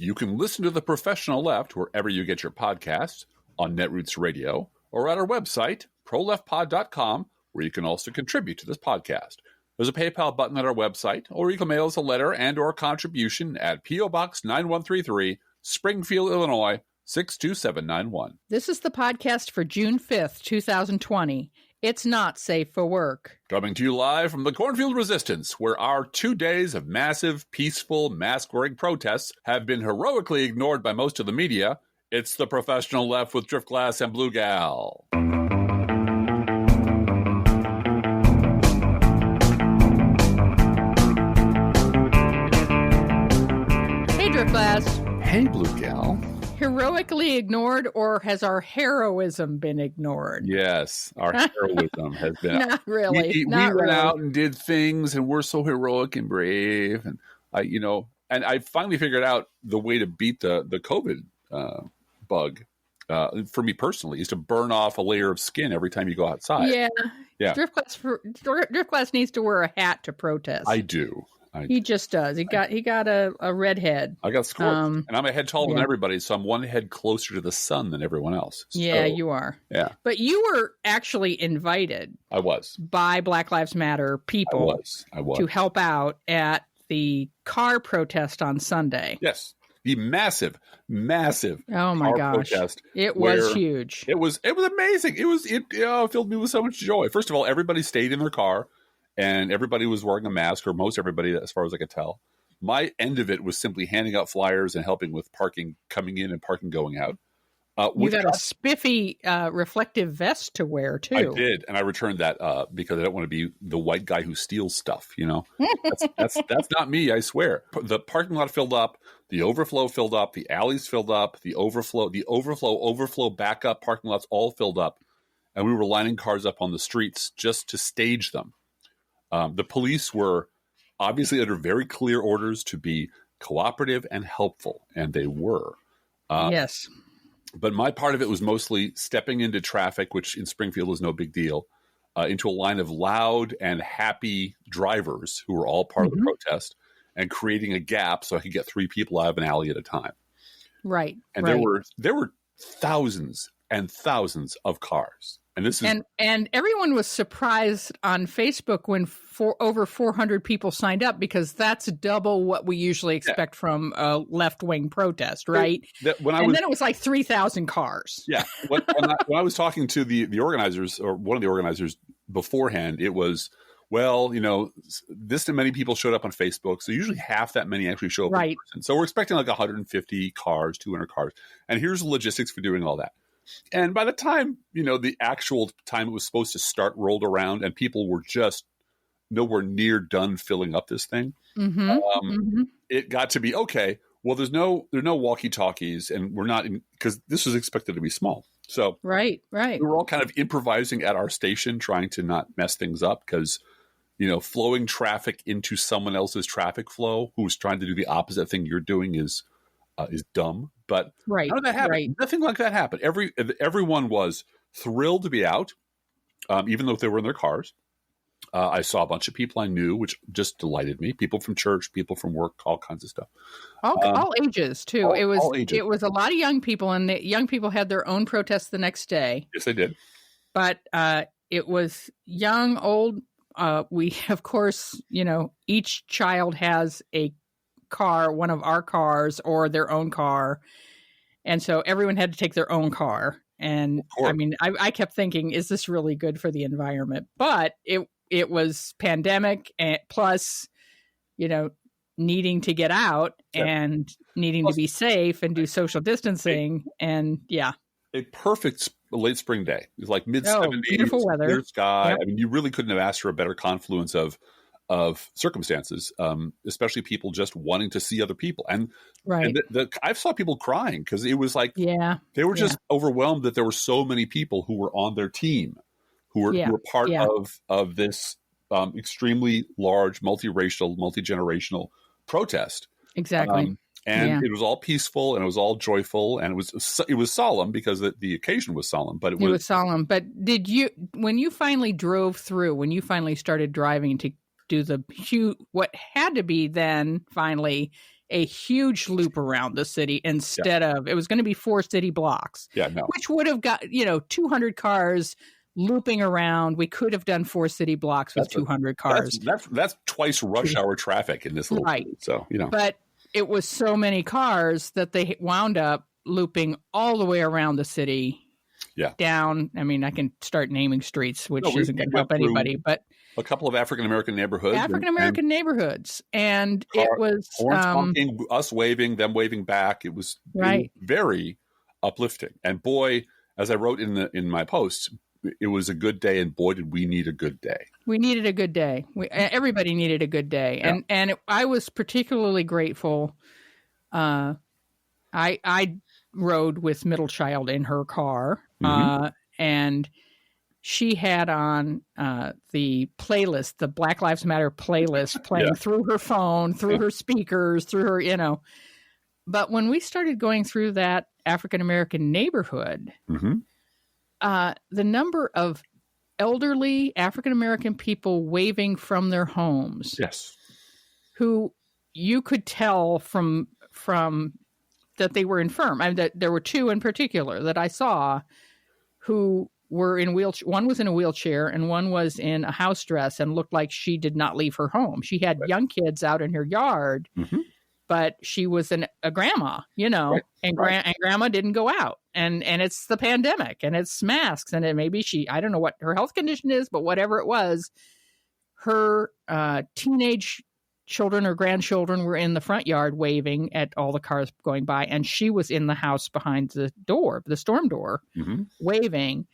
You can listen to The Professional Left wherever you get your podcasts, on Netroots Radio, or at our website, proleftpod.com, where you can also contribute to this podcast. There's a PayPal button at our website, or you can mail us a letter and or contribution at P.O. Box 9133, Springfield, Illinois, 62791. This is the podcast for June 5th, 2020. It's not safe for work. Coming to you live from the Cornfield Resistance, where our 2 days of massive, peaceful, mask-wearing protests have been heroically ignored by most of the media. It's the Professional Left with Driftglass and Bluegal. Hey, Driftglass. Hey, Bluegal. Heroically ignored, or has our heroism been ignored? Yes, our heroism has been. Not really. We went out and did things, and we're so heroic and brave, and I finally figured out the way to beat the COVID bug. For me personally, is to burn off a layer of skin every time you go outside. Yeah. Driftglass needs to wear a hat to protest. I do. He just does. He got a red head. I got scorched, and I'm a head taller than everybody, so I'm one head closer to the sun than everyone else. Yeah, you are. Yeah, but you were actually invited. I was by Black Lives Matter people. I was to help out at the car protest on Sunday. Yes, the massive. Oh my gosh! Protest. It was huge. It was amazing. It filled me with so much joy. First of all, everybody stayed in their car. And everybody was wearing a mask, or most everybody, as far as I could tell. My end of it was simply handing out flyers and helping with parking coming in and parking going out. You got a spiffy reflective vest to wear, too. I did, and I returned that because I don't want to be the white guy who steals stuff, That's not me, I swear. The parking lot filled up, the overflow filled up, the alleys filled up, the overflow backup parking lots all filled up. And we were lining cars up on the streets just to stage them. The police were obviously under very clear orders to be cooperative and helpful, and they were. Yes. But my part of it was mostly stepping into traffic, which in Springfield is no big deal, into a line of loud and happy drivers who were all part of the protest, and creating a gap so I could get 3 people out of an alley at a time. Right. And there were thousands and thousands of cars. And this is and everyone was surprised on Facebook when over 400 people signed up, because that's double what we usually expect from a left-wing protest, right? Then it was like 3,000 cars. Yeah. When I was talking to the organizers, or one of the organizers beforehand, it was, this many people showed up on Facebook, so usually half that many actually show up in person. So we're expecting like 150 cars, 200 cars, and here's the logistics for doing all that. And by the time, the actual time it was supposed to start rolled around, and people were just nowhere near done filling up this thing, it got to be, okay, well, there's no walkie-talkies, and we're not because this was expected to be small. So right. We were all kind of improvising at our station, trying to not mess things up, because, flowing traffic into someone else's traffic flow who's trying to do the opposite thing you're doing is dumb. But none of that happened. Right. Nothing like that happened. Everyone was thrilled to be out, even though they were in their cars. I saw a bunch of people I knew, which just delighted me. People from church, people from work, all kinds of stuff. All ages too. It was a lot of young people, and the young people had their own protests the next day. Yes, they did. But it was young, old. We, of course, each child has a car, one of our cars, or their own car, and so everyone had to take their own car. And I mean, I kept thinking, is this really good for the environment? But it was pandemic, and plus, needing to get out and needing to be safe and do social distancing, and a perfect late spring day. It was like mid-70s, beautiful weather, clear sky. Yep. I mean, you really couldn't have asked for a better confluence of circumstances, especially people just wanting to see other people. And I saw people crying because it was like they were just overwhelmed that there were so many people who were on their team, who were part of this extremely large, multiracial, multi-generational protest. Exactly. And it was all peaceful, and it was all joyful, and it was solemn because the occasion was solemn. But it was solemn. But when you finally drove through, when you finally started driving to do what had to be then finally a huge loop around the city instead of, it was going to be 4 city blocks, which would have got, 200 cars looping around. We could have done 4 city blocks with 200 cars. That's twice rush hour traffic in this little city. So, But it was so many cars that they wound up looping all the way around the city. Yeah. Down. I mean, I can start naming streets, which isn't going to help anybody, but a couple of African-American neighborhoods. Neighborhoods. And it was horns honking, us waving, them waving back. It was very uplifting. And boy, as I wrote in my post, it was a good day, and boy, did we need a good day. We needed a good day. Everybody needed a good day. Yeah. I was particularly grateful. I rode with middle child in her car, and she had on the playlist, the Black Lives Matter playlist, playing through her phone, through her speakers, through her, But when we started going through that African-American neighborhood, the number of elderly African-American people waving from their homes, who you could tell from that they were infirm. I mean, that there were 2 in particular that I saw who were in wheelchair. One was in a wheelchair and one was in a house dress and looked like she did not leave her home. She had young kids out in her yard, but she was a grandma, and grandma didn't go out. And it's the pandemic and it's masks, and it maybe I don't know what her health condition is, but whatever it was, her teenage children or grandchildren were in the front yard waving at all the cars going by, and she was in the house behind the storm door, waving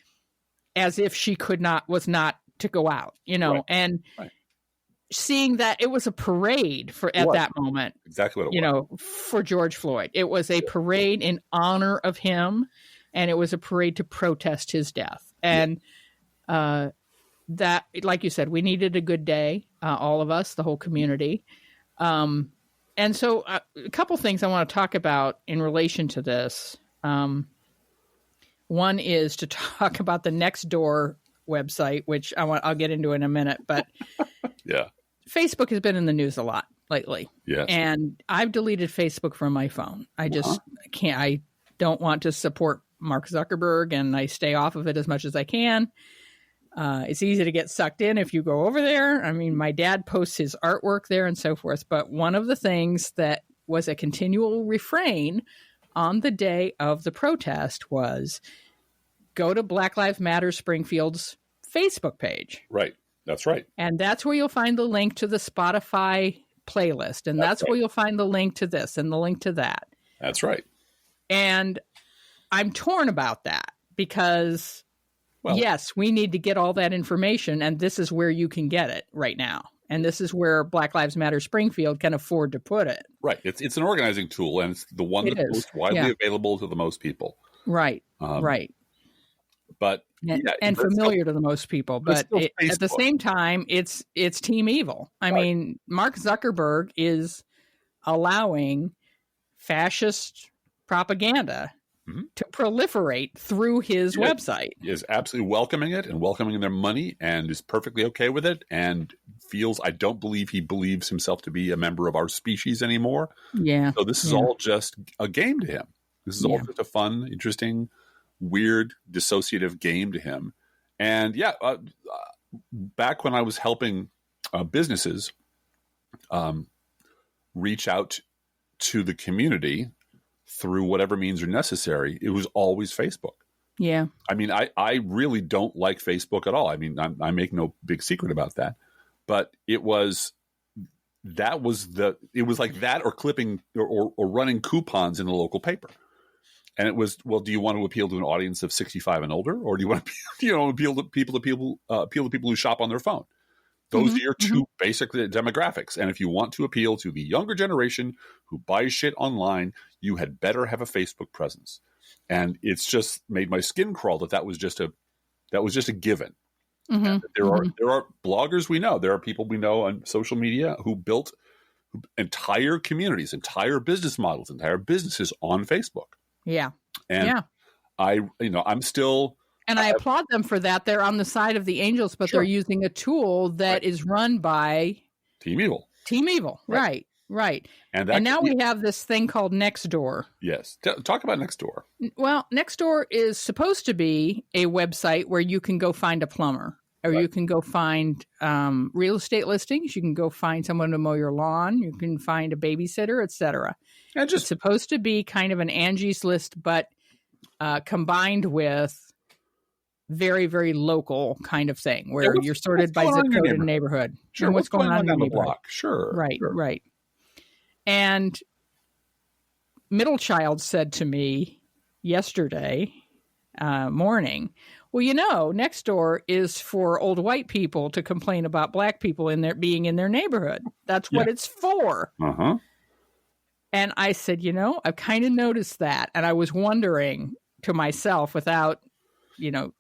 as if she was not to go out, and seeing that it was a parade at that moment. Exactly what it was. For George Floyd. It was a parade in honor of him, and it was a parade to protest his death. And that, like you said, we needed a good day, all of us, the whole community. And so a couple things I want to talk about in relation to this. One is to talk about the Nextdoor website, which I'll get into in a minute, but Facebook has been in the news a lot lately. Yes. And I've deleted Facebook from my phone. I just can't. I don't want to support Mark Zuckerberg, and I stay off of it as much as I can. It's easy to get sucked in if you go over there. I mean, my dad posts his artwork there and so forth. But one of the things that was a continual refrain on the day of the protest was go to Black Lives Matter Springfield's Facebook page. Right. That's right. And that's where you'll find the link to the Spotify playlist. And that's where you'll find the link to this and the link to that. That's right. And I'm torn about that because, yes, we need to get all that information. And this is where you can get it right now. And this is where Black Lives Matter Springfield can afford to put it. Right. It's an organizing tool, and it's the one that's most widely available to the most people. Right. Right. But and familiar to the most people, but at the same time, it's team evil. I mean, Mark Zuckerberg is allowing fascist propaganda to proliferate through his website. He is absolutely welcoming it and welcoming their money, and is perfectly okay with it, and I don't believe he believes himself to be a member of our species anymore. Yeah. So this is all just a game to him. This is all just a fun, interesting, weird, dissociative game to him. And back when I was helping businesses reach out to the community through whatever means are necessary, it was always Facebook. Yeah. I mean, I really don't like Facebook at all. I mean, I make no big secret about that, but it was like that or clipping or running coupons in the local paper. And it was, well, do you want to appeal to an audience of 65 and older, or do you want to appeal to people who shop on their phone? Those are your two basic demographics. And if you want to appeal to the younger generation who buys shit online, you had better have a Facebook presence. And it's just made my skin crawl that was just a given. There are bloggers we know. There are people we know on social media who built entire communities, entire business models, entire businesses on Facebook. Yeah. And I'm still. And I applaud them for that. They're on the side of the angels, but they're using a tool that is run by Team Evil. Team Evil. Right. Right. And now we have this thing called Nextdoor. Yes. Talk about Nextdoor. Well, Nextdoor is supposed to be a website where you can go find a plumber, or you can go find real estate listings. You can go find someone to mow your lawn. You can find a babysitter, etc. It's supposed to be kind of an Angie's List, but combined with very, very local kind of thing where you're sorted by zip code and neighborhood. Sure. And what's going on in the block? Sure. Right, sure. right. And middle child said to me yesterday morning, well, Nextdoor is for old white people to complain about black people being in their neighborhood. That's what it's for. Uh-huh. And I said, I've kind of noticed that. And I was wondering to myself without,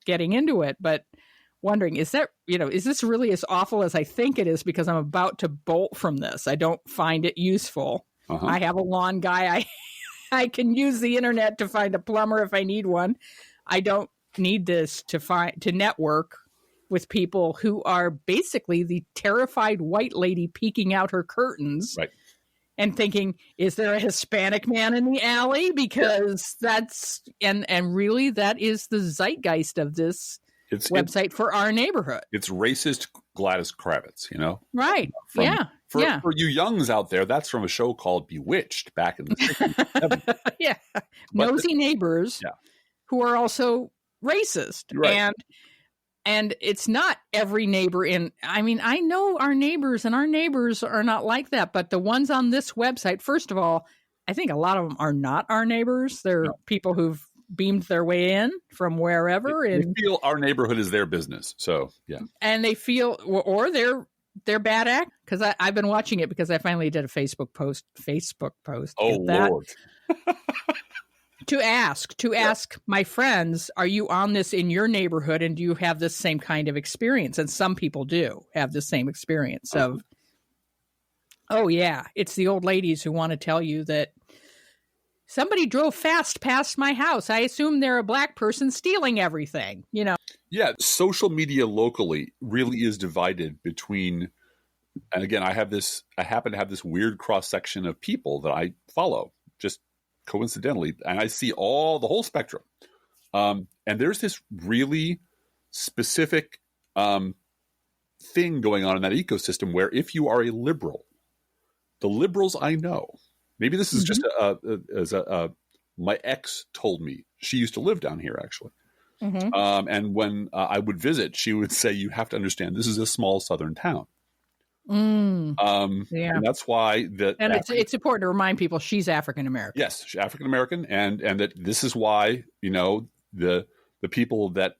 getting into it, but wondering, is this really as awful as I think it is? Because I'm about to bolt from this. I don't find it useful. Uh-huh. I have a lawn guy. I can use the internet to find a plumber if I need one. I don't need this to network with people who are basically the terrified white lady peeking out her curtains. Right. And thinking, is there a Hispanic man in the alley? Because that's and really that is the zeitgeist of this website for our neighborhood. It's racist Gladys Kravitz, Right. For you youngs out there, that's from a show called Bewitched back in the 60s. Yeah. Nosy neighbors who are also racist. Right. And it's not every neighbor I know our neighbors, and our neighbors are not like that. But the ones on this website, first of all, I think a lot of them are not our neighbors. They're people who've beamed their way in from wherever. They feel our neighborhood is their business. So, yeah. And they feel, or they're bad act. Because I've been watching it because I finally did a Facebook post. Oh, Lord. To ask my friends, are you on this in your neighborhood, and do you have this same kind of experience? And some people do have the same experience of, oh yeah, it's the old ladies who want to tell you that somebody drove fast past my house. I assume they're a black person stealing everything, Yeah, social media locally really is divided between, and again, I happen to have this weird cross-section of people that I follow, just coincidentally, and I see the whole spectrum. And there's this really specific thing going on in that ecosystem where if you are a liberal, the liberals I know, maybe this is just my ex told me, she used to live down here actually. Mm-hmm. And when I would visit, she would say, you have to understand, this is a small southern town. And that's why it's important to remind people she's African American. Yes, she's African American, and that this is why the people that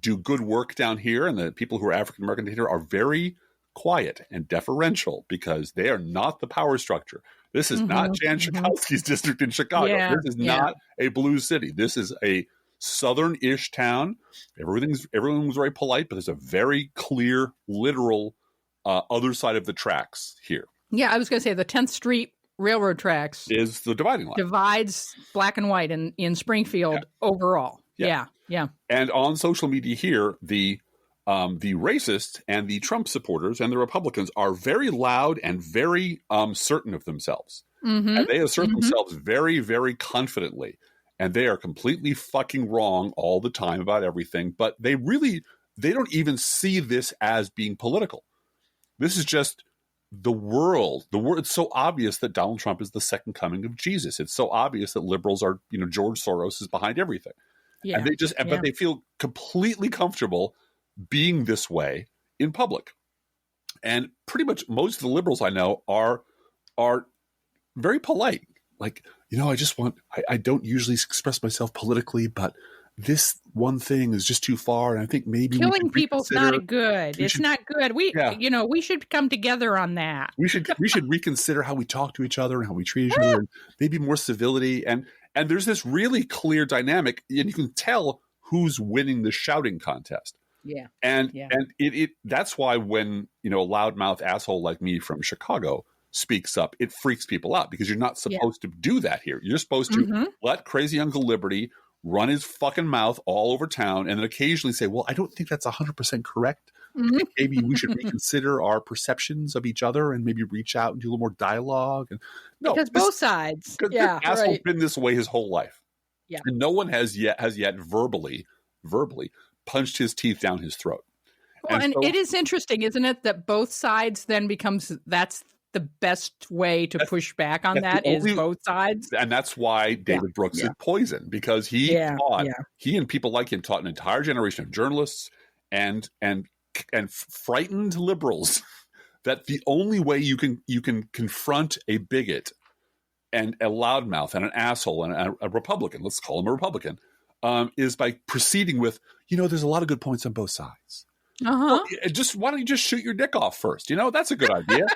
do good work down here and the people who are African American here are very quiet and deferential because they are not the power structure. This is not Jan Schakowsky's district in Chicago. Yeah, this is not a blue city. This is a southern-ish town. Everyone was very polite, but there's a very clear, literal other side of the tracks here. Yeah, I was going to say the 10th Street Railroad tracks is the dividing line. Divides black and white in Springfield overall. Yeah. And on social media here, the racists and the Trump supporters and the Republicans are very loud and very certain of themselves. Mm-hmm. And they assert themselves very, very confidently. And they are completely fucking wrong all the time about everything. But they don't even see this as being political. This is just the world. It's so obvious that Donald Trump is the second coming of Jesus. It's so obvious that liberals are, George Soros is behind everything. Yeah. And but they feel completely comfortable being this way in public. And pretty much most of the liberals I know are very polite. Like, I don't usually express myself politically, but this one thing is just too far, and I think maybe killing people's not good. It's not good. We should come together on that. We should reconsider how we talk to each other and how we treat each other, and maybe more civility. And there's this really clear dynamic, and you can tell who's winning the shouting contest. Yeah, and it that's why when a loudmouth asshole like me from Chicago speaks up, it freaks people out because you're not supposed to do that here. You're supposed to let crazy Uncle Liberty run his fucking mouth all over town and then occasionally say, well, I don't think that's 100% correct, maybe we should reconsider our perceptions of each other and maybe reach out and do a little more dialogue. And no, because both sides. Yeah, this asshole's been this way his whole life. Yeah, and no one has yet verbally punched his teeth down his throat. Well, and so, it is interesting, isn't it, that both sides then that's the best way to push back on that is both sides. And that's why David Brooks is poison, because he and people like him taught an entire generation of journalists and frightened liberals that the only way you can confront a bigot and a loudmouth and an asshole and a Republican, let's call him a Republican, is by proceeding with, there's a lot of good points on both sides. Well, why don't you just shoot your dick off first? That's a good idea.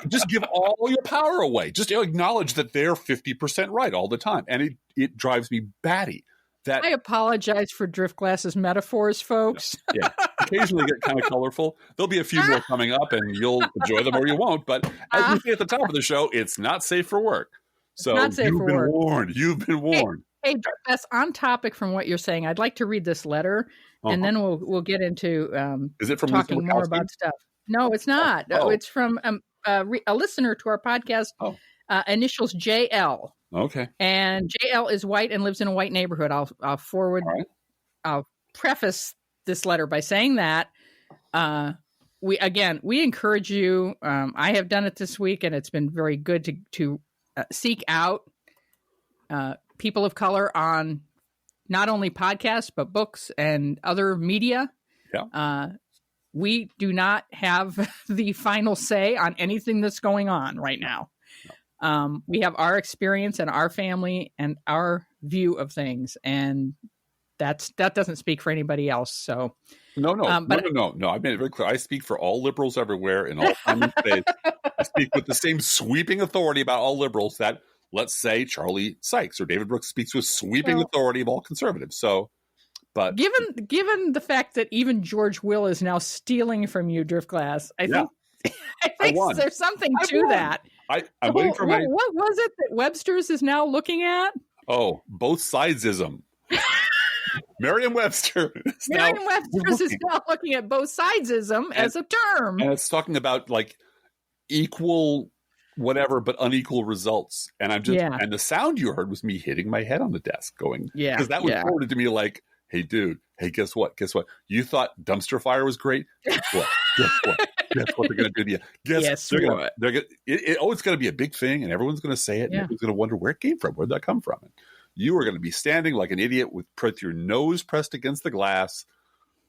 Just give all your power away. Just acknowledge that they're 50% right all the time. And it drives me batty. That I apologize for Driftglass's metaphors, folks. Yeah. Occasionally get kind of colorful. There'll be a few more coming up and you'll enjoy them or you won't. But as we say at the top of the show, it's not safe for work. So you've been warned. You've been warned. Hey, Driftglass, on topic from what you're saying, I'd like to read this letter. And then we'll get into is it from talking more about stuff. No, it's not. It's from a listener to our podcast. Initials JL. Okay. And JL is white and lives in a white neighborhood. I'll forward. Right. I'll preface this letter by saying that we encourage you. I have done it this week, and it's been very good to seek out people of color on not only podcasts, but books and other media. Yeah. We do not have the final say on anything that's going on right now. No. We have our experience and our family and our view of things. And that doesn't speak for anybody else. So no. I made it very clear. I speak for all liberals everywhere in all time and space. I speak with the same sweeping authority about all liberals that, let's say, Charlie Sykes or David Brooks speaks with sweeping authority of all conservatives. So, but given the fact that even George Will is now stealing from you, Driftglass, I think there's something to that. I'm waiting for what was it that Webster's is now looking at? Oh, both-sidesism. Merriam-Webster. Merriam-Webster's is now looking at both-sidesism as a term. And it's talking about like equal whatever, but unequal results. And I'm just, and the sound you heard was me hitting my head on the desk going, because that was forwarded to me like, hey, dude, guess what? You thought dumpster fire was great? Guess what? Guess what they're going to do to you? Guess what? It's going to be a big thing, and everyone's going to say it, and everyone's going to wonder where it came from. Where'd that come from? And you are going to be standing like an idiot with your nose pressed against the glass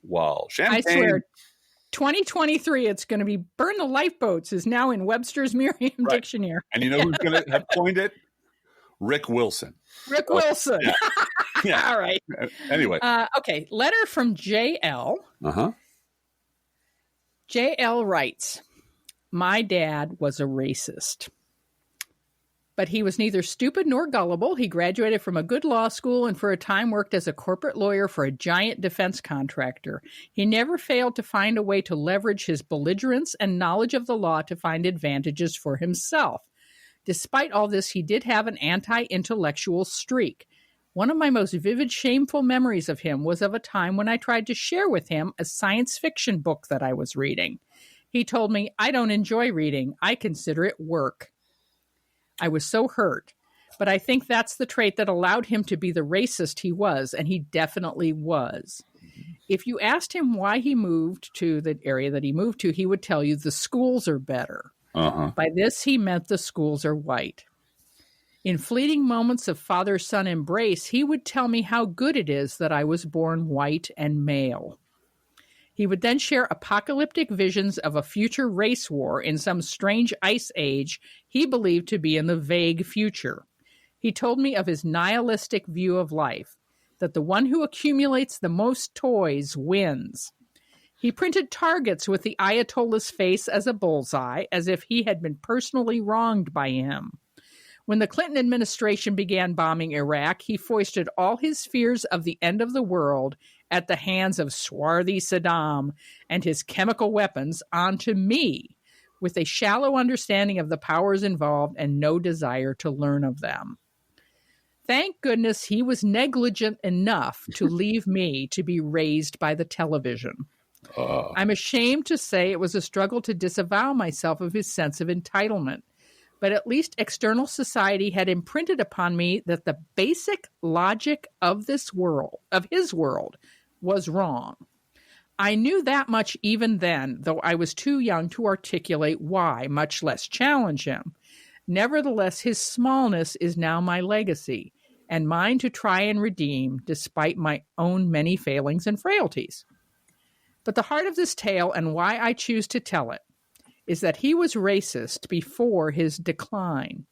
while champagne. I swear, 2023, it's going to be burn the lifeboats is now in Webster's Merriam Dictionary. And you know who's going to have coined it? Rick Wilson. Wilson. Yeah. All right. Anyway. Okay. Letter from JL. JL writes, my dad was a racist, but he was neither stupid nor gullible. He graduated from a good law school and for a time worked as a corporate lawyer for a giant defense contractor. He never failed to find a way to leverage his belligerence and knowledge of the law to find advantages for himself. Despite all this, he did have an anti-intellectual streak. One of my most vivid, shameful memories of him was of a time when I tried to share with him a science fiction book that I was reading. He told me, I don't enjoy reading. I consider it work. I was so hurt, but I think that's the trait that allowed him to be the racist he was, and he definitely was. If you asked him why he moved to the area that he moved to, he would tell you the schools are better. By this, he meant the schools are white. In fleeting moments of father-son embrace, he would tell me how good it is that I was born white and male. He would then share apocalyptic visions of a future race war in some strange ice age he believed to be in the vague future. He told me of his nihilistic view of life, that the one who accumulates the most toys wins. He printed targets with the Ayatollah's face as a bullseye, as if he had been personally wronged by him. When the Clinton administration began bombing Iraq, he foisted all his fears of the end of the world at the hands of swarthy Saddam and his chemical weapons onto me, with a shallow understanding of the powers involved and no desire to learn of them. Thank goodness he was negligent enough to leave me to be raised by the television. I'm ashamed to say it was a struggle to disavow myself of his sense of entitlement, but at least external society had imprinted upon me that the basic logic of his world, was wrong. I knew that much even then, though I was too young to articulate why, much less challenge him. Nevertheless, his smallness is now my legacy, and mine to try and redeem, despite my own many failings and frailties. But the heart of this tale, and why I choose to tell it, is that he was racist before his decline.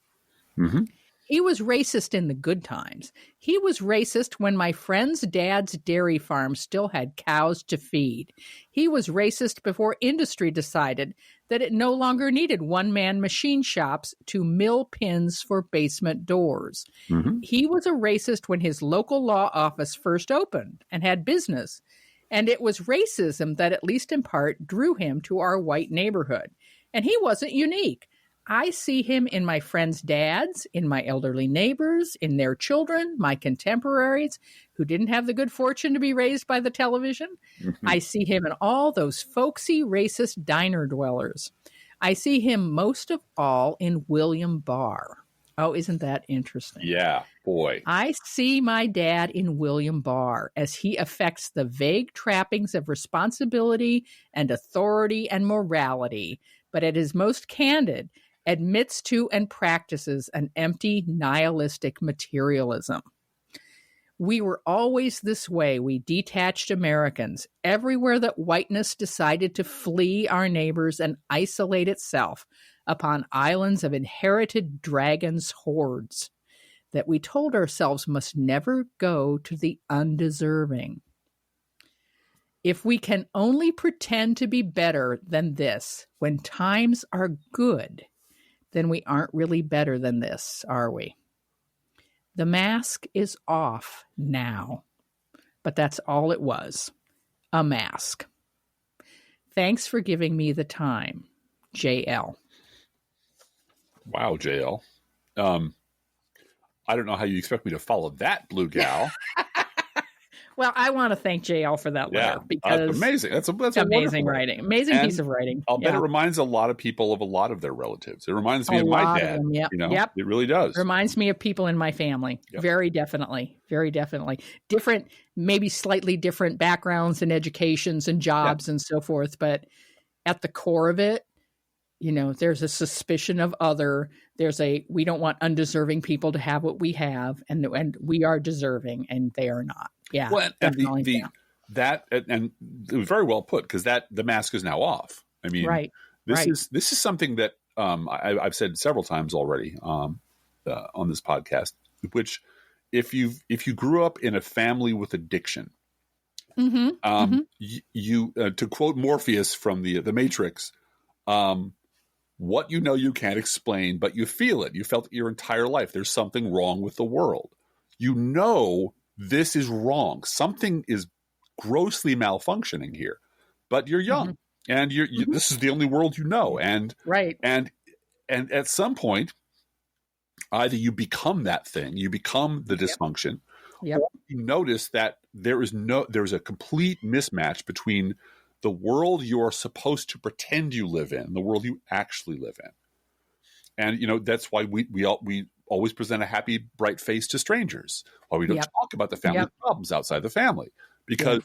Mm-hmm. He was racist in the good times. He was racist when my friend's dad's dairy farm still had cows to feed. He was racist before industry decided that it no longer needed one-man machine shops to mill pins for basement doors. Mm-hmm. He was a racist when his local law office first opened and had business. And it was racism that, at least in part, drew him to our white neighborhood. And he wasn't unique. I see him in my friends' dads, in my elderly neighbors, in their children, my contemporaries who didn't have the good fortune to be raised by the television. Mm-hmm. I see him in all those folksy, racist diner dwellers. I see him most of all in William Barr. Oh, isn't that interesting? Yeah, boy. I see my dad in William Barr as he affects the vague trappings of responsibility and authority and morality, but at his most candid, admits to and practices an empty, nihilistic materialism. We were always this way, we detached Americans, everywhere that whiteness decided to flee our neighbors and isolate itself upon islands of inherited dragons' hordes, that we told ourselves must never go to the undeserving. If we can only pretend to be better than this when times are good, then we aren't really better than this, are we? The mask is off now, but that's all it was, a mask. Thanks for giving me the time, JL. Wow, JL. I don't know how you expect me to follow that, Bluegal. Well, I want to thank JL for that letter because that's amazing. That's amazing writing, amazing piece of writing. I'll bet it reminds a lot of people of a lot of their relatives. It reminds me of my dad. Yep. You know, it really does. Reminds me of people in my family. Yep. Very definitely. Different, maybe slightly different backgrounds and educations and jobs and so forth, but at the core of it, you know, there's a suspicion of other. We don't want undeserving people to have what we have, and we are deserving, and they are not. Yeah, well, and and it was very well put because the mask is now off. I mean, this is something that I've said several times already on this podcast. Which, if you grew up in a family with addiction, you to quote Morpheus from the Matrix. What you can't explain, but you feel it. You felt it your entire life. There's something wrong with the world. You know this is wrong. Something is grossly malfunctioning here. But you're young, and this is the only world you know. And and at some point, either you become that thing, you become the dysfunction, or you notice that there's a complete mismatch between the world you're supposed to pretend you live in, the world you actually live in. And, that's why we always present a happy, bright face to strangers, why we don't talk about the family problems outside the family. Because,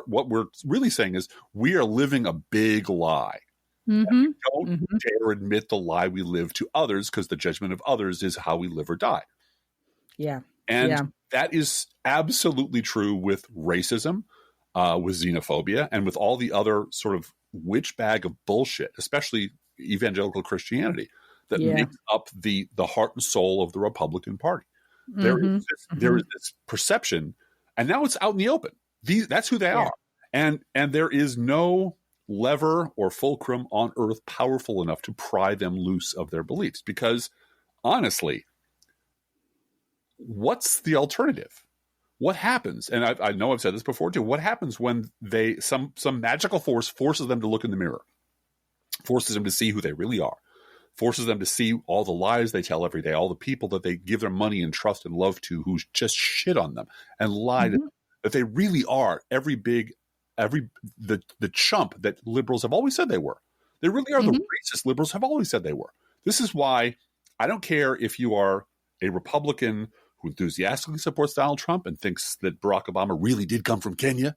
what we're really saying is we are living a big lie. And we don't dare admit the lie we live to others because the judgment of others is how we live or die. Yeah. And that is absolutely true with racism, with xenophobia, and with all the other sort of witch bag of bullshit, especially evangelical Christianity, that makes up the heart and soul of the Republican Party. There is this perception, and now it's out in the open. That's who they are. And there is no lever or fulcrum on earth powerful enough to pry them loose of their beliefs. Because honestly, what's the alternative? What happens? And I know I've said this before too. What happens when some magical force forces them to look in the mirror, forces them to see who they really are, forces them to see all the lies they tell every day, all the people that they give their money and trust and love to who just shit on them and lie to them, that they really are every big the chump that liberals have always said they were. They really are the racist liberals have always said they were. This is why I don't care if you are a Republican who enthusiastically supports Donald Trump and thinks that Barack Obama really did come from Kenya,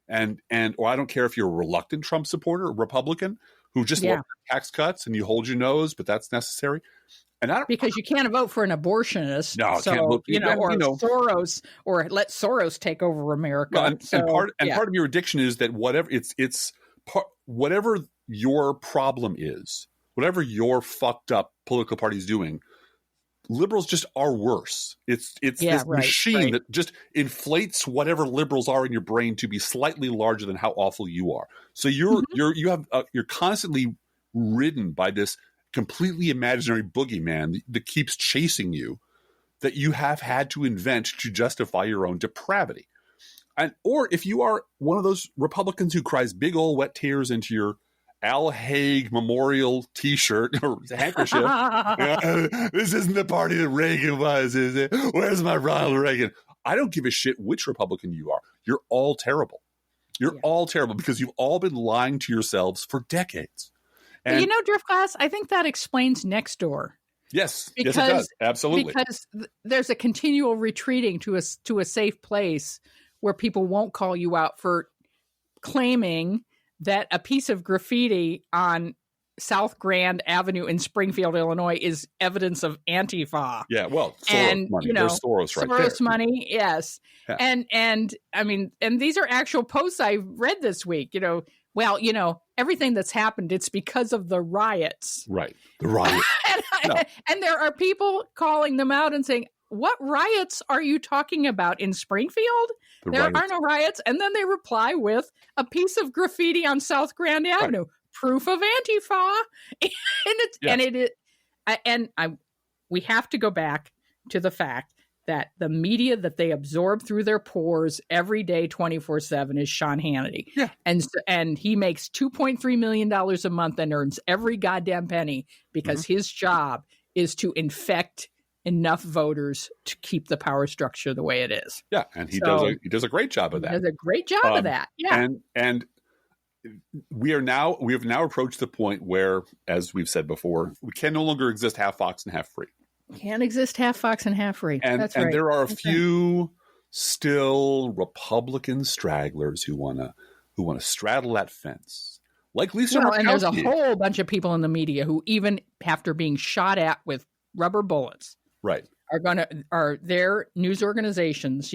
or I don't care if you're a reluctant Trump supporter, a Republican who just wants tax cuts and you hold your nose, but that's necessary. And because you can't vote for an abortionist, no, so can't vote, Soros, or let Soros take over America. Well, and part of your addiction is that whatever your problem is, whatever your fucked up political party is doing, liberals just are worse. It's this machine that just inflates whatever liberals are in your brain to be slightly larger than how awful you are. So you're constantly ridden by this completely imaginary boogeyman that keeps chasing you, that you have had to invent to justify your own depravity. Or if you are one of those Republicans who cries big old wet tears into your Al Haig Memorial T-shirt or handkerchief, this isn't the party that Reagan was, is it? Where's my Ronald Reagan? I don't give a shit which Republican you are. You're all terrible. You're all terrible because you've all been lying to yourselves for decades. And Driftglass, I think that explains Nextdoor. Yes, it does. Absolutely. Because there's a continual retreating to a safe place where people won't call you out for claiming that a piece of graffiti on South Grand Avenue in Springfield, Illinois, is evidence of Antifa. Yeah, well, Soros money. There's Soros right there. Soros money, yes. Yeah. And I mean, and these are actual posts I read this week. Everything that's happened, it's because of the riots. Right, the riots. And there are people calling them out and saying, what riots are you talking about in Springfield? There are no riots. And then they reply with a piece of graffiti on South Grand Avenue, proof of Antifa. We have to go back to the fact that the media that they absorb through their pores every day, 24/7, is Sean Hannity. Yeah. And he makes $2.3 million a month and earns every goddamn penny because his job is to infect enough voters to keep the power structure the way it is. Yeah, and he does a great job of that. He does a great job of that. Yeah. And we have now approached the point where, as we've said before, we can no longer exist half fox and half free. Can't exist half fox and half free. And there are a few still Republican stragglers who wanna straddle that fence. Like Lisa Murkowski. And there's a whole bunch of people in the media who, even after being shot at with rubber bullets, are their news organizations,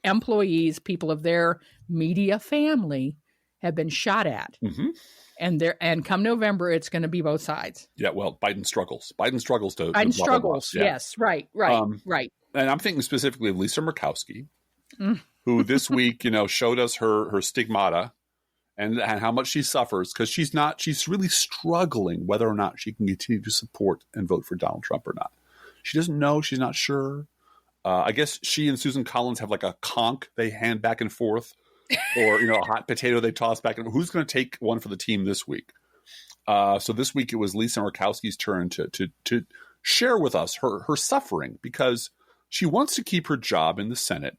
employees, people of their media family have been shot at. Mm-hmm. And come November, it's going to be both sides. Yeah, well, Biden struggles. Biden struggles. Yeah. Yes, right. And I'm thinking specifically of Lisa Murkowski, who this week, showed us her stigmata and how much she suffers because she's really struggling whether or not she can continue to support and vote for Donald Trump or not. She doesn't know. She's not sure. I guess she and Susan Collins have like a conch they hand back and forth. Or a hot potato they toss back. And who's going to take one for the team this week? So this week it was Lisa Murkowski's turn to share with us her suffering because she wants to keep her job in the Senate,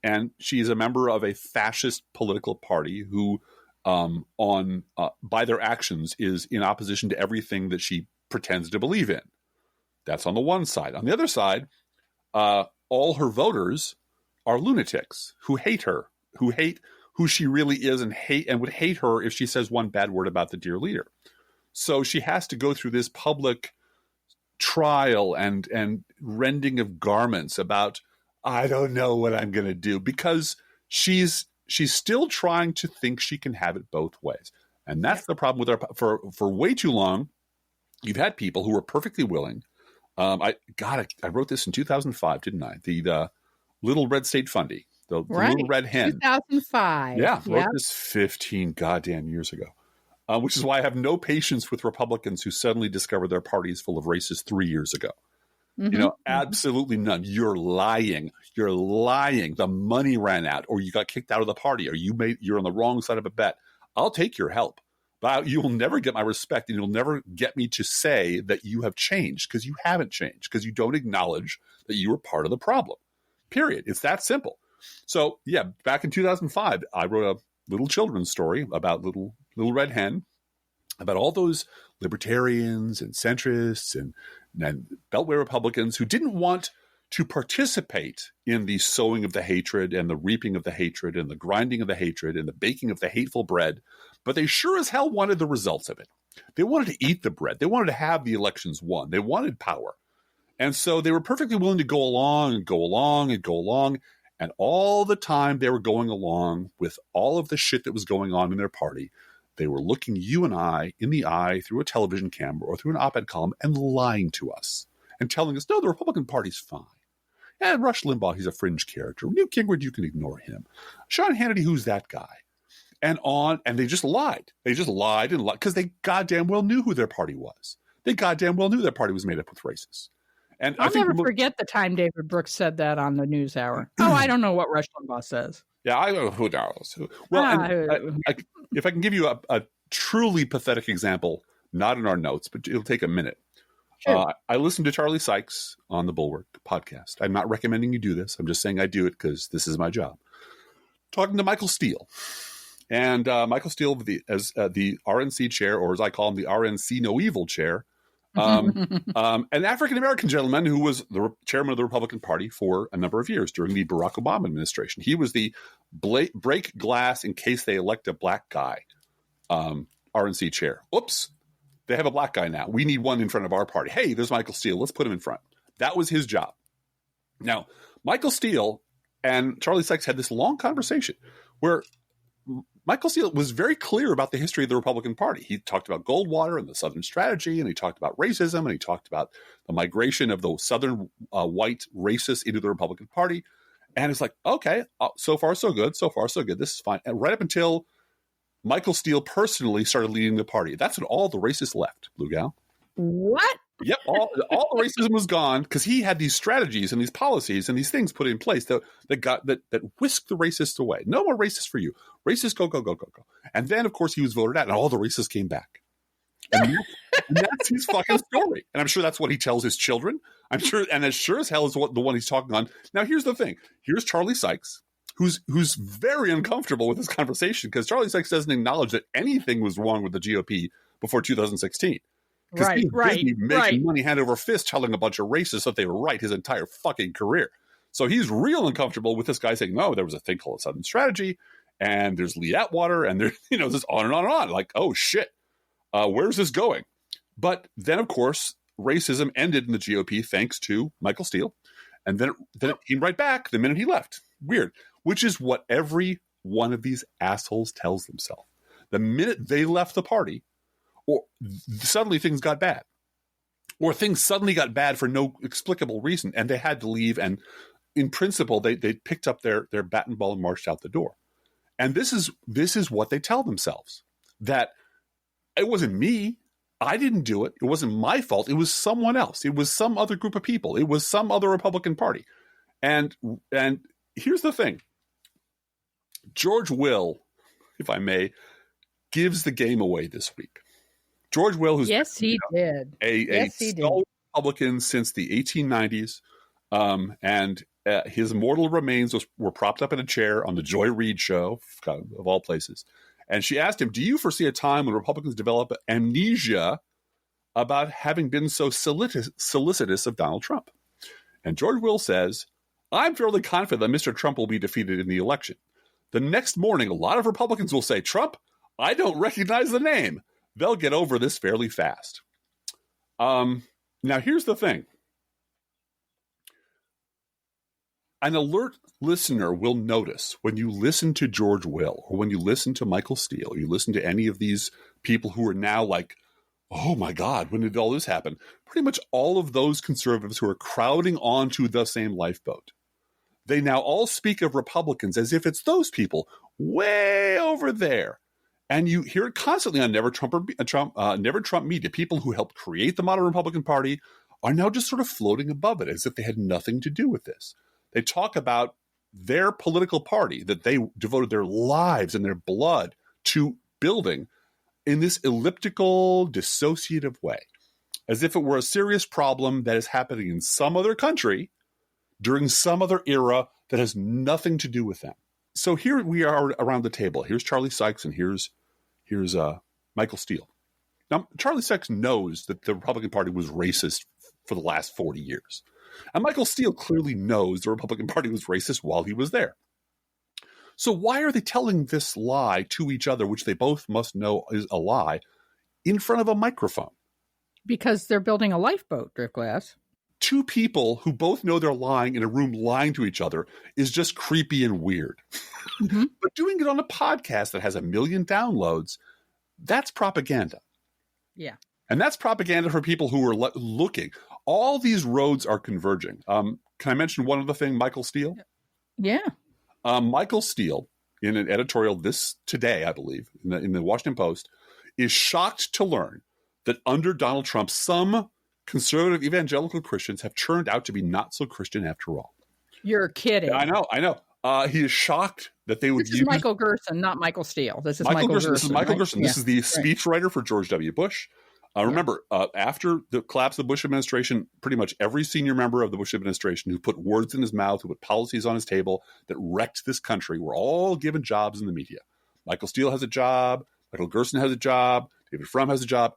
and she's a member of a fascist political party who, by their actions, is in opposition to everything that she pretends to believe in. That's on the one side. On the other side, all her voters are lunatics who hate her. Who hate who she really is and would hate her if she says one bad word about the dear leader. So she has to go through this public trial and rending of garments about, I don't know what I'm going to do, because she's still trying to think she can have it both ways. And that's the problem with her. For way too long, you've had people who were perfectly willing. I wrote this in 2005, didn't I? The Little Red State Fundy. The Little Red Hen. 2005. Yeah, wrote this 15 goddamn years ago, which is why I have no patience with Republicans who suddenly discover their party is full of racists 3 years ago. Mm-hmm. Absolutely none. You're lying. You're lying. The money ran out, or you got kicked out of the party, or you're on the wrong side of a bet. I'll take your help, but you will never get my respect, and you'll never get me to say that you have changed, because you haven't changed, because you don't acknowledge that you were part of the problem. Period. It's that simple. So, yeah, back in 2005, I wrote little children's story about little red hen, about all those libertarians and centrists and Beltway Republicans who didn't want to participate in the sowing of the hatred and the reaping of the hatred and the grinding of the hatred and the baking of the hateful bread, but they sure as hell wanted the results of it. They wanted to eat the bread. They wanted to have the elections won. They wanted power. And so they were perfectly willing to go along and go along and go along. And all the time they were going along with all of the shit that was going on in their party, they were looking you and I in the eye through a television camera or through an op-ed column and lying to us and telling us, no, the Republican Party's fine. And Rush Limbaugh, he's a fringe character. Newt Gingrich, you can ignore him. Sean Hannity, who's that guy? And they just lied. They just lied and lied because they goddamn well knew who their party was. They goddamn well knew their party was made up with racists. And I'll never forget the time David Brooks said that on the News Hour. Oh, I don't know what Rush Limbaugh says. Yeah, I don't know who knows. Well, if I can give you a truly pathetic example, not in our notes, but it'll take a minute. Sure. I listened to Charlie Sykes on the Bulwark podcast. I'm not recommending you do this. I'm just saying I do it because this is my job. Talking to Michael Steele. And Michael Steele, as the RNC chair, or as I call him, the RNC No Evil chair, an African-American gentleman who was the chairman of the Republican Party for a number of years during the Barack Obama administration. He was the break glass in case they elect a black guy RNC chair. Oops. They have a black guy now. We need one in front of our party. Hey, there's Michael Steele. Let's put him in front. That was his job. Now, Michael Steele and Charlie Sykes had this long conversation where Michael Steele was very clear about the history of the Republican Party. He talked about Goldwater and the Southern strategy, and he talked about racism, and he talked about the migration of those Southern white racists into the Republican Party. And it's like, okay, so far so good. So far so good. This is fine. And right up until Michael Steele personally started leading the party. That's when all the racists left, Bluegal. What? Yep, all the racism was gone because he had these strategies and these policies and these things put in place that whisked the racists away. No more racists for you. Racists go, go, go, go, go. And then, of course, he was voted out and all the racists came back. And that's his fucking story. And I'm sure that's what he tells his children. I'm sure, and as sure as hell is the one he's talking on. Now, here's the thing. Here's Charlie Sykes, who's very uncomfortable with this conversation because Charlie Sykes doesn't acknowledge that anything was wrong with the GOP before 2016. Right. Making money hand over fist telling a bunch of racists that they were right his entire fucking career. So he's real uncomfortable with this guy saying, no, there was a thing called a Southern strategy, and there's Lee Atwater, and there's, this on and on and on. Like, oh shit, where's this going? But then, of course, racism ended in the GOP thanks to Michael Steele. And then it came right back the minute he left. Weird. Which is what every one of these assholes tells themselves. The minute they left the party, or suddenly things got bad. Or things suddenly got bad for no explicable reason, and they had to leave. And in principle, they picked up their bat and ball and marched out the door. And this is what they tell themselves. That it wasn't me. I didn't do it. It wasn't my fault. It was someone else. It was some other group of people. It was some other Republican Party. And here's the thing. George Will, if I may, gives the game away this week. George Will, who's did a Republican since the 1890s, and his mortal remains were propped up in a chair on the Joy Reid show, of all places. And she asked him, do you foresee a time when Republicans develop amnesia about having been so solicitous of Donald Trump? And George Will says, I'm fairly confident that Mr. Trump will be defeated in the election. The next morning, a lot of Republicans will say, Trump, I don't recognize the name. They'll get over this fairly fast. Now, here's the thing. An alert listener will notice when you listen to George Will or when you listen to Michael Steele, you listen to any of these people who are now like, oh my God, when did all this happen? Pretty much all of those conservatives who are crowding onto the same lifeboat. They now all speak of Republicans as if it's those people way over there. And you hear it constantly on Never Trump media. People who helped create the modern Republican Party are now just sort of floating above it as if they had nothing to do with this. They talk about their political party that they devoted their lives and their blood to building in this elliptical, dissociative way, as if it were a serious problem that is happening in some other country during some other era that has nothing to do with them. So here we are around the table. Here's Charlie Sykes and here's Michael Steele. Now, Charlie Sykes knows that the Republican Party was racist for the last 40 years. And Michael Steele clearly knows the Republican Party was racist while he was there. So why are they telling this lie to each other, which they both must know is a lie, in front of a microphone? Because they're building a lifeboat, Driftglass. Two people who both know they're lying in a room lying to each other is just creepy and weird. Mm-hmm. But doing it on a podcast that has 1 million downloads, that's propaganda. Yeah. And that's propaganda for people who are looking. All these roads are converging. Can I mention one other thing, Michael Steele? Yeah. Michael Steele, in an editorial today, I believe, in the Washington Post, is shocked to learn that under Donald Trump, some conservative evangelical Christians have turned out to be not so Christian after all. You're kidding. I know. He is shocked that they would use... This is Michael Gerson, not Michael Steele. This is Michael Gerson. This is Michael right? Gerson. This is the speechwriter for George W. Bush. Remember, after the collapse of the Bush administration, pretty much every senior member of the Bush administration who put words in his mouth, who put policies on his table that wrecked this country, were all given jobs in the media. Michael Steele has a job. Michael Gerson has a job. David Frum has a job.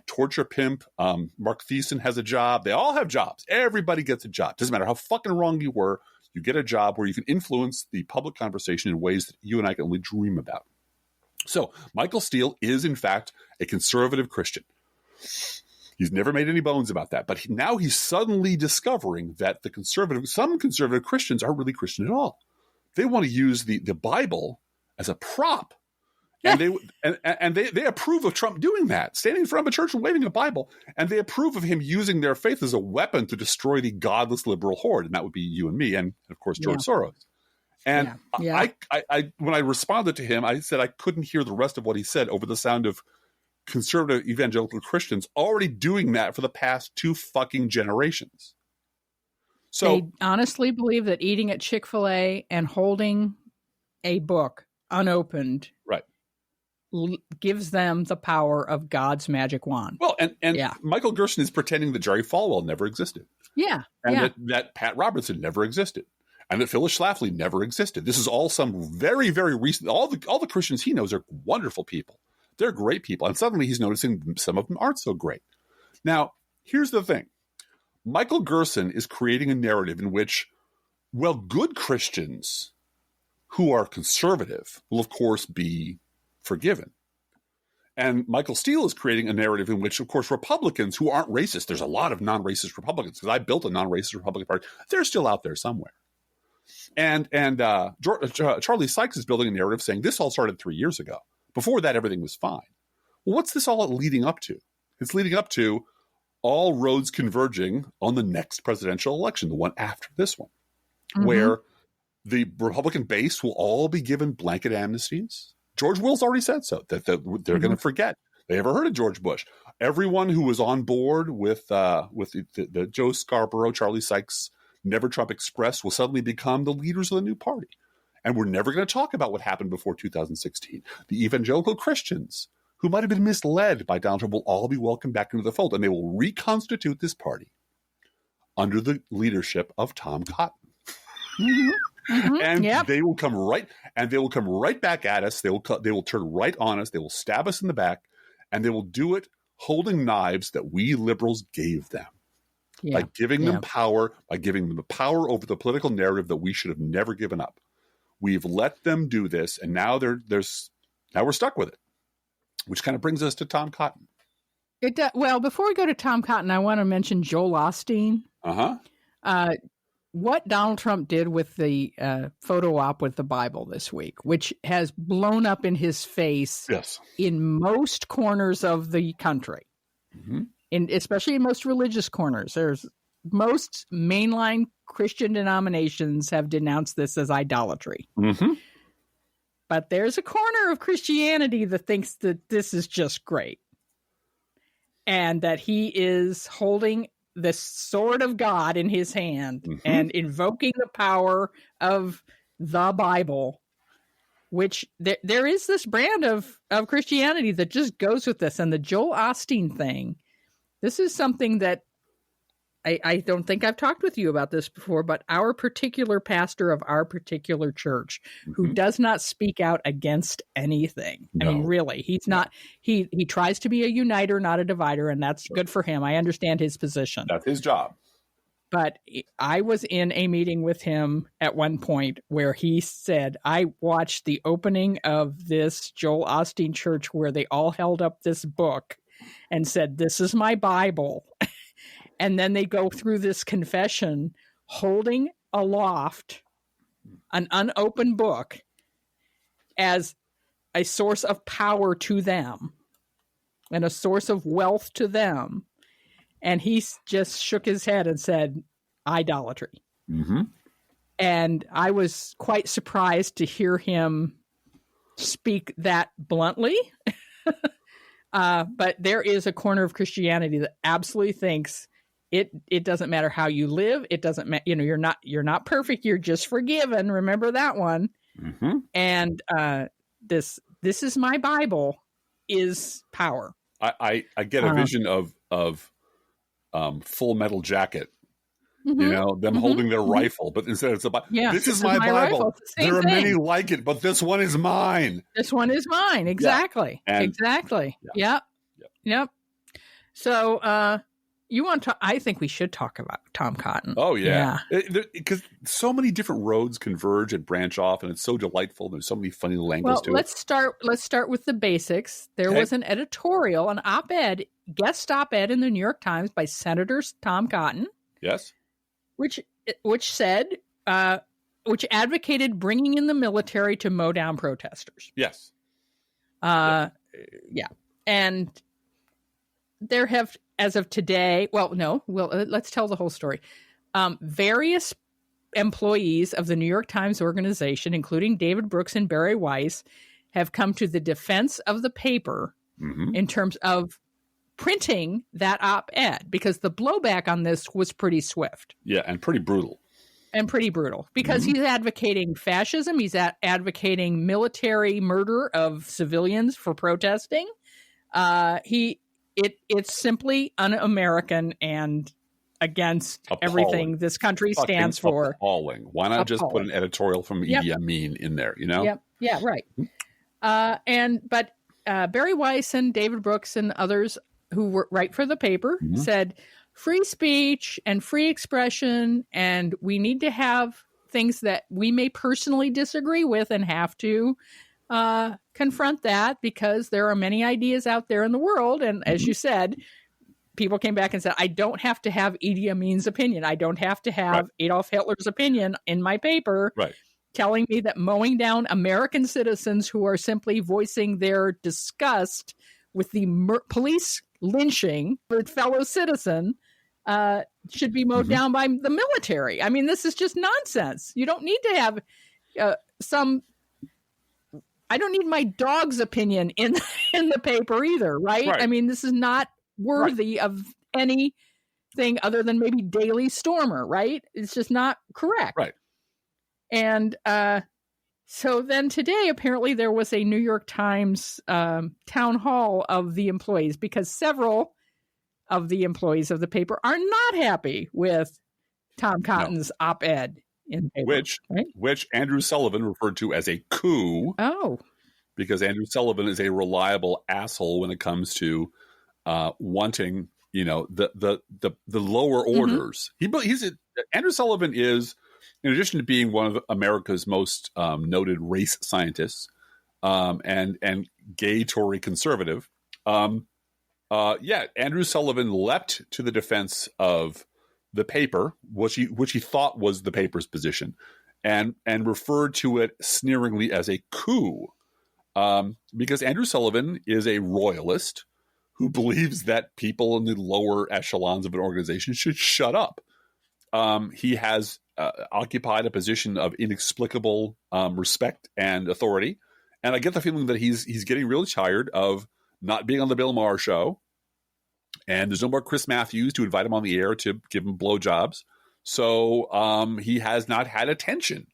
Torture Pimp, Mark Thiessen has a job. They all have jobs. Everybody gets a job. Doesn't matter how fucking wrong you were. You get a job where you can influence the public conversation in ways that you and I can only dream about. So Michael Steele is, in fact, a conservative Christian. He's never made any bones about that. But now he's suddenly discovering that some conservative Christians aren't really Christian at all. They want to use the Bible as a prop. And they approve of Trump doing that, standing in front of a church and waving a Bible. And they approve of him using their faith as a weapon to destroy the godless liberal horde. And that would be you and me and, of course, George Soros. And I when I responded to him, I said I couldn't hear the rest of what he said over the sound of conservative evangelical Christians already doing that for the past 2 fucking generations. So they honestly believe that eating at Chick-fil-A and holding a book unopened gives them the power of God's magic wand. Well, and Michael Gerson is pretending that Jerry Falwell never existed. Yeah. And that Pat Robertson never existed. And that Phyllis Schlafly never existed. This is all some very, very recent. All the Christians he knows are wonderful people. They're great people. And suddenly he's noticing some of them aren't so great. Now, here's the thing. Michael Gerson is creating a narrative in which, well, good Christians who are conservative will, of course, be forgiven. And Michael Steele is creating a narrative in which, of course, Republicans who aren't racist, there's a lot of non-racist Republicans, because I built a non-racist Republican Party, they're still out there somewhere. And Charlie Sykes is building a narrative saying this all started 3 years ago. Before that, everything was fine. Well, what's this all leading up to? It's leading up to all roads converging on the next presidential election, the one after this one, where the Republican base will all be given blanket amnesties. George Will's already said so, that they're going to forget they ever heard of George Bush. Everyone who was on board with the Joe Scarborough, Charlie Sykes, Never Trump Express will suddenly become the leaders of the new party. And we're never going to talk about what happened before 2016. The evangelical Christians who might have been misled by Donald Trump will all be welcomed back into the fold, and they will reconstitute this party under the leadership of Tom Cotton. And they will come right back at us. They will turn right on us. They will stab us in the back, and they will do it holding knives that we liberals gave them. By giving them power, over the political narrative that we should have never given up. We've let them do this, and now we're stuck with it, which kind of brings us to Tom Cotton. Well, before we go to Tom Cotton, I want to mention Joel Osteen. What Donald Trump did with the photo op with the Bible this week, which has blown up in his face in most corners of the country. Especially in most religious corners. Most mainline Christian denominations have denounced this as idolatry. But there's a corner of Christianity that thinks that this is just great. And that he is holding the sword of God in his hand and invoking the power of the Bible, which there is this brand of Christianity that just goes with this. And the Joel Osteen thing, this is something that I don't think I've talked with you about this before, but our particular pastor of our particular church, who does not speak out against anything. No. I mean, really, he's not, he tries to be a uniter, not a divider, and that's good for him. I understand his position. That's his job. But I was in a meeting with him at one point where he said, I watched the opening of this Joel Osteen church where they all held up this book and said, this is my Bible. And then they go through this confession holding aloft an unopened book as a source of power to them and a source of wealth to them. And he just shook his head and said, idolatry. Mm-hmm. And I was quite surprised to hear him speak that bluntly. But there is a corner of Christianity that absolutely thinks it doesn't matter how you live. It doesn't matter. You're not perfect. You're just forgiven. Remember that one. Mm-hmm. And this is my Bible is power. I get a vision of Full Metal Jacket, them holding their rifle, but instead it's about, this is my Bible. There are many like it, but this one is mine. This one is mine. Exactly. Yeah. Exactly. Yeah. Yep. So, you want to? I think we should talk about Tom Cotton. Oh yeah, because so many different roads converge and branch off, and it's so delightful. There's so many funny little angles to it. Let's start with the basics. There was an editorial, an op-ed, guest op-ed in the New York Times by Senator Tom Cotton. Yes, which said, which advocated bringing in the military to mow down protesters. Yes. Yeah, and there have. As of today, let's tell the whole story. Various employees of the New York Times organization, including David Brooks and Barry Weiss, have come to the defense of the paper in terms of printing that op-ed, because the blowback on this was pretty swift. Yeah, and pretty brutal. Because he's advocating fascism. He's advocating military murder of civilians for protesting. It's simply un-American and against everything this country stands for. Appalling. Why not just put an editorial from Idi Amin in there, Yep. Yeah, right. But Barry Weiss and David Brooks and others who write for the paper said free speech and free expression, and we need to have things that we may personally disagree with and have to confront that, because there are many ideas out there in the world. And as you said, people came back and said, I don't have to have Idi Amin's opinion. I don't have to have Adolf Hitler's opinion in my paper telling me that mowing down American citizens who are simply voicing their disgust with the police lynching of a fellow citizen should be mowed down by the military. I mean, this is just nonsense. You don't need to have I don't need my dog's opinion in the paper either, right? I mean, this is not worthy of anything other than maybe Daily Stormer, right? It's just not correct. Right. And so then today, apparently there was a New York Times town hall of the employees, because several of the employees of the paper are not happy with Tom Cotton's op-ed. Which Andrew Sullivan referred to as a coup. Oh, because Andrew Sullivan is a reliable asshole when it comes to wanting, the lower orders. Andrew Sullivan is, in addition to being one of America's most noted race scientists and gay Tory conservative, Andrew Sullivan leapt to the defense of the paper, which he thought was the paper's position, and referred to it sneeringly as a coup, because Andrew Sullivan is a royalist who believes that people in the lower echelons of an organization should shut up. He has occupied a position of inexplicable respect and authority, and I get the feeling that he's getting really tired of not being on the Bill Maher show. And there's no more Chris Matthews to invite him on the air to give him blowjobs. So he has not had attention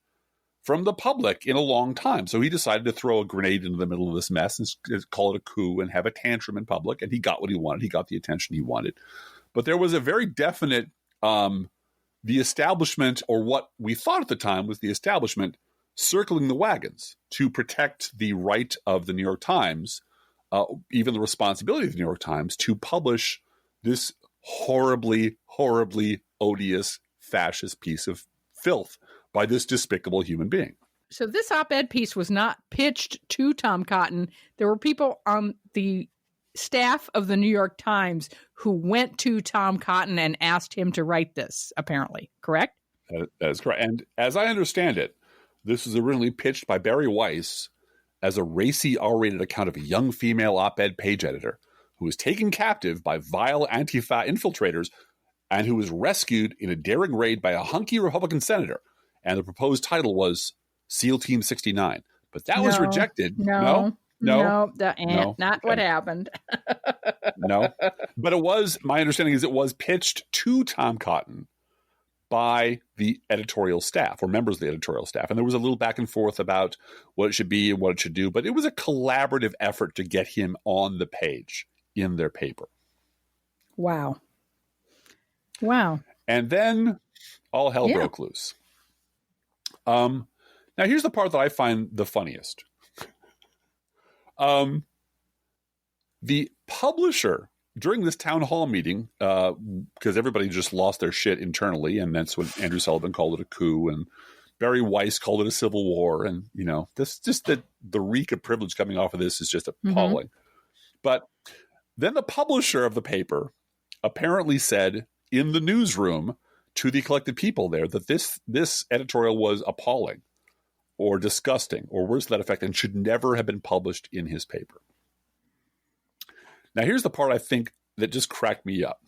from the public in a long time. So he decided to throw a grenade into the middle of this mess and call it a coup and have a tantrum in public. And he got what he wanted. He got the attention he wanted. But there was a very definite the establishment, or what we thought at the time was the establishment, circling the wagons to protect the right of the New York Times, even the responsibility of the New York Times, to publish this horribly, horribly odious fascist piece of filth by this despicable human being. So this op-ed piece was not pitched to Tom Cotton. There were people on the staff of the New York Times who went to Tom Cotton and asked him to write this, apparently. Correct? That is correct. And as I understand it, this was originally pitched by Barry Weiss as a racy, R-rated account of a young female op-ed page editor who was taken captive by vile Antifa infiltrators and who was rescued in a daring raid by a hunky Republican senator. And the proposed title was SEAL Team 69. But that was rejected. Not what happened. No. But it was, my understanding is it was pitched to Tom Cotton by the editorial staff, or members of the editorial staff. And there was a little back and forth about what it should be and what it should do. But it was a collaborative effort to get him on the page in their paper. Wow. And then all hell broke loose. Now, here's the part that I find the funniest. The publisher, during this town hall meeting, because everybody just lost their shit internally, and that's when Andrew Sullivan called it a coup, and Barry Weiss called it a civil war, and this just the reek of privilege coming off of this is just appalling. But then the publisher of the paper apparently said in the newsroom to the collected people there that this editorial was appalling or disgusting or words to that effect and should never have been published in his paper. Now, here's the part I think that just cracked me up.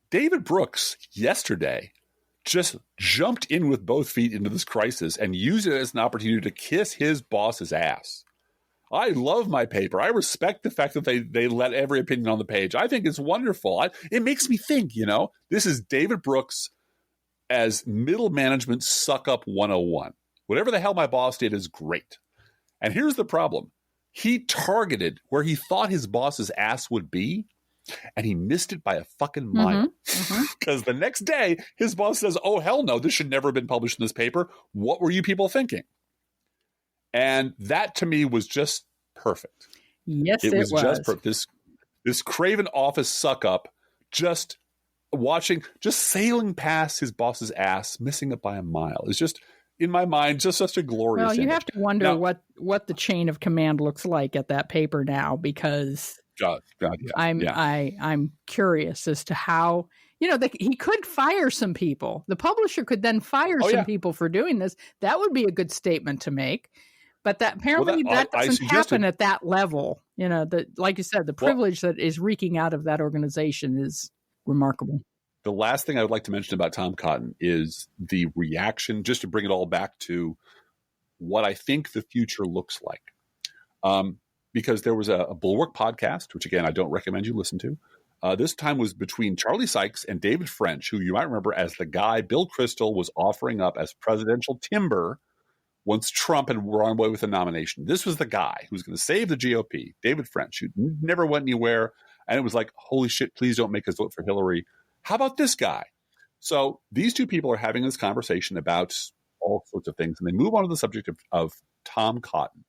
David Brooks yesterday just jumped in with both feet into this crisis and used it as an opportunity to kiss his boss's ass. I love my paper. I respect the fact that they let every opinion on the page. I think it's wonderful. It makes me think, this is David Brooks as middle management suck up 101. Whatever the hell my boss did is great. And here's the problem. He targeted where he thought his boss's ass would be, and he missed it by a fucking mile. Because the next day, his boss says, oh, hell no, this should never have been published in this paper. What were you people thinking? And that, to me, was just perfect. Yes, it was. Just perfect. This craven office suck-up just sailing past his boss's ass, missing it by a mile. It's just, in my mind, just such a glorious image. You have to wonder what the chain of command looks like at that paper now, because I'm curious as to how, he could fire some people. The publisher could then fire some people for doing this. That would be a good statement to make. But that apparently that doesn't happen at that level. Like you said, the privilege that is reeking out of that organization is remarkable. The last thing I would like to mention about Tom Cotton is the reaction, just to bring it all back to what I think the future looks like. Because there was a Bulwark podcast, which, again, I don't recommend you listen to. This time was between Charlie Sykes and David French, who you might remember as the guy Bill Kristol was offering up as presidential timber once Trump had run away with the nomination. This was the guy who was going to save the GOP, David French, who never went anywhere. And it was like, holy shit, please don't make us vote for Hillary. How about this guy? So these two people are having this conversation about all sorts of things, and they move on to the subject of Tom Cotton.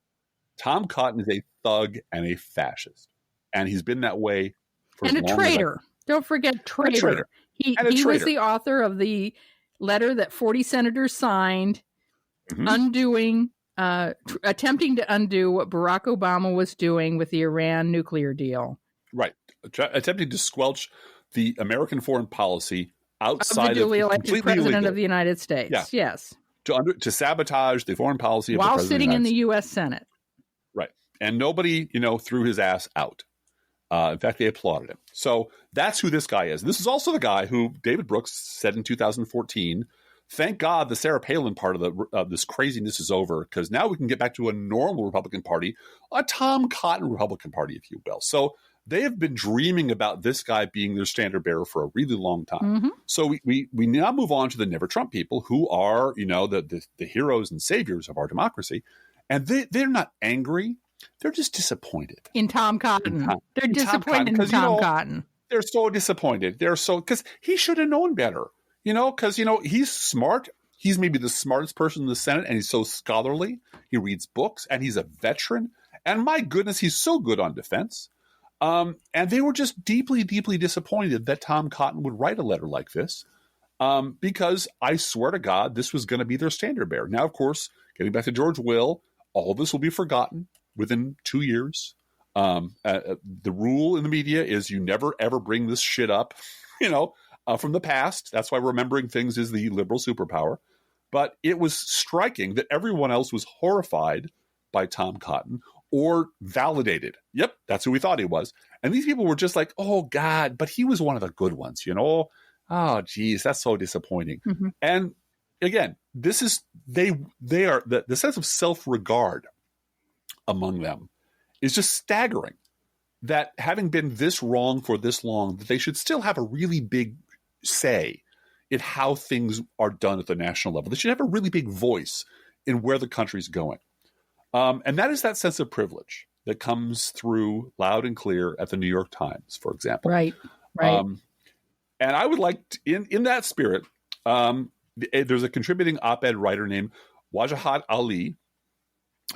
Tom Cotton is a thug and a fascist, and he's been that way for as long as traitor. Don't forget traitor. He was the author of the letter that 40 senators signed, attempting to undo what Barack Obama was doing with the Iran nuclear deal. Right. Attempting to squelch the American foreign policy outside of the duly elected president illegal. of the United States. Yeah. Yes. To sabotage the foreign policy of while the president sitting in the U.S. Senate. Right. And nobody, threw his ass out. In fact, they applauded him. So that's who this guy is. This is also the guy who David Brooks said in 2014, thank God the Sarah Palin part of this craziness is over, because now we can get back to a normal Republican Party, a Tom Cotton Republican Party, if you will. So they have been dreaming about this guy being their standard bearer for a really long time. So we now move on to the Never Trump people, who are, the heroes and saviors of our democracy. And they're not angry. They're just disappointed. In Tom Cotton. They're disappointed in Tom Cotton. they're so disappointed. They're so, because he should have known better, because, he's smart. He's maybe the smartest person in the Senate, and he's so scholarly. He reads books, and he's a veteran. And my goodness, he's so good on defense. And they were just deeply, deeply disappointed that Tom Cotton would write a letter like this, because I swear to God, this was going to be their standard bearer. Now, of course, getting back to George Will, all this will be forgotten within 2 years. The rule in the media is you never, ever bring this shit up, from the past. That's why remembering things is the liberal superpower. But it was striking that everyone else was horrified by Tom Cotton or validated. Yep, that's who we thought he was. And these people were just like, oh, God, but he was one of the good ones, Oh, geez, that's so disappointing. Mm-hmm. And again, this is, they are, the sense of self-regard among them is just staggering, that having been this wrong for this long, that they should still have a really big say in how things are done at the national level. They should have a really big voice in where the country's going. And that is that sense of privilege that comes through loud and clear at the New York Times, for example. Right. And I would like to, in that spirit, there's a contributing op-ed writer named Wajahat Ali,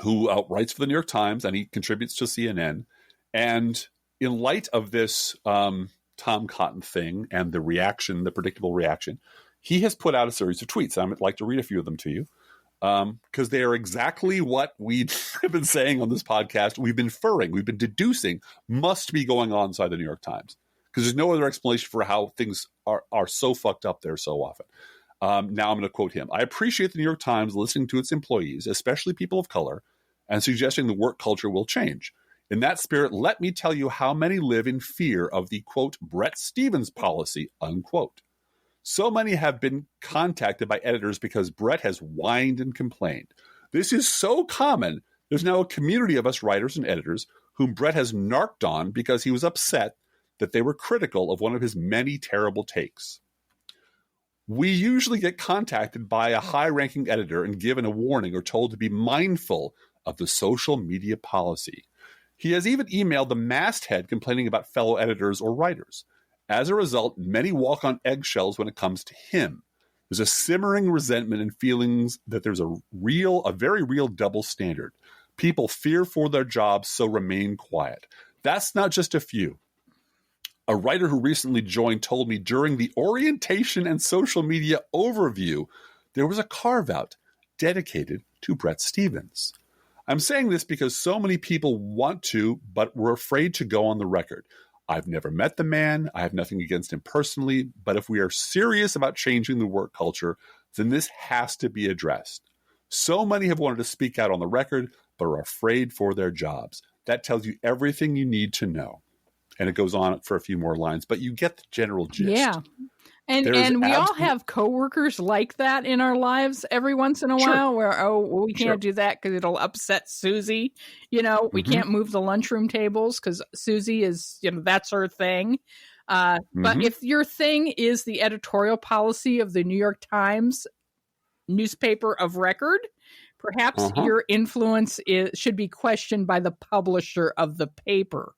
who writes for the New York Times, and he contributes to CNN. And in light of this Tom Cotton thing and the predictable reaction, he has put out a series of tweets. I'd like to read a few of them to you, because they are exactly what we have been saying on this podcast. We've been deducing must be going on inside the New York Times, because there's no other explanation for how things are so fucked up there so often. Now I'm going to quote him. I appreciate the New York Times listening to its employees, especially people of color, and suggesting the work culture will change. In that spirit, let me tell you how many live in fear of the, quote, Bret Stephens policy, unquote. So many have been contacted by editors because Bret has whined and complained. This is so common. There's now a community of us writers and editors whom Bret has narked on because he was upset that they were critical of one of his many terrible takes. We usually get contacted by a high-ranking editor and given a warning or told to be mindful of the social media policy. He has even emailed the masthead complaining about fellow editors or writers. As a result, many walk on eggshells when it comes to him. There's a simmering resentment and feelings that there's a very real double standard. People fear for their jobs, so remain quiet. That's not just a few. A writer who recently joined told me during the orientation and social media overview, there was a carve-out dedicated to Bret Stephens. I'm saying this because so many people want to, but were afraid to go on the record. I've never met the man. I have nothing against him personally, but if we are serious about changing the work culture, then this has to be addressed. So many have wanted to speak out on the record, but are afraid for their jobs. That tells you everything you need to know. And it goes on for a few more lines, but you get the general gist. Yeah. And we all have coworkers like that in our lives every once in a while where, we can't do that because it'll upset Susie. We can't move the lunchroom tables because Susie is, that's her thing. But if your thing is the editorial policy of the New York Times newspaper of record, perhaps your influence should be questioned by the publisher of the paper.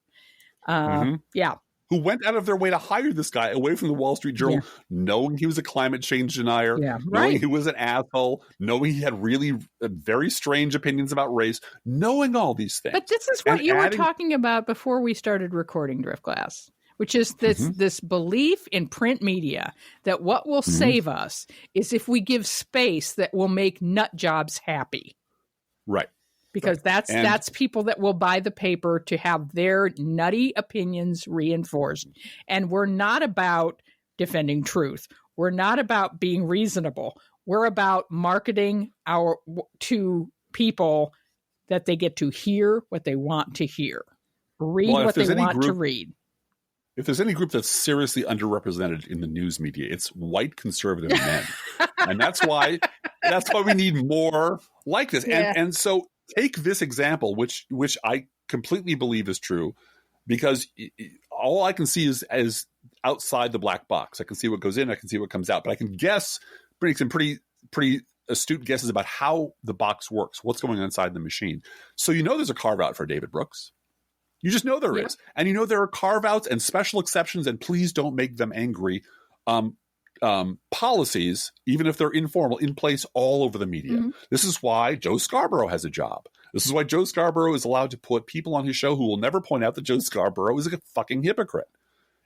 Yeah. Who went out of their way to hire this guy away from the Wall Street Journal, knowing he was a climate change denier, knowing he was an asshole, knowing he had really very strange opinions about race, knowing all these things. But this is what you were talking about before we started recording Driftglass, which is this belief in print media that what will save us is if we give space that will make nut jobs happy. Right. Because that's people that will buy the paper to have their nutty opinions reinforced. And we're not about defending truth. We're not about being reasonable. We're about marketing to people that they get to hear what they want to hear, read what they want to read. If there's any group that's seriously underrepresented in the news media, it's white conservative men. And that's why we need more like this. Yeah. And so take this example, which I completely believe is true, because all I can see is outside the black box. I can see what goes in, I can see what comes out, but I can make some pretty astute guesses about how the box works, what's going on inside the machine. So there's a carve out for David Brooks. You just know there is. And you know there are carve-outs and special exceptions, and please don't make them angry, policies, even if they're informal, in place all over the media. Mm-hmm. This is why Joe Scarborough has a job. This is why Joe Scarborough is allowed to put people on his show who will never point out that Joe Scarborough is a fucking hypocrite.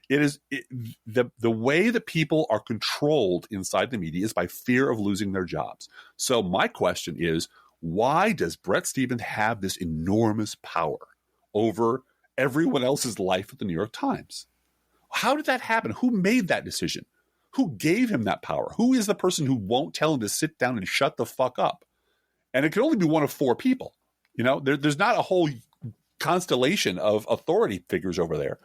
The way that people are controlled inside the media is by fear of losing their jobs. So my question is, why does Bret Stephens have this enormous power over everyone else's life at the New York Times? How did that happen? Who made that decision? Who gave him that power? Who is the person who won't tell him to sit down and shut the fuck up? And it can only be one of four people. You know, there's not a whole constellation of authority figures over there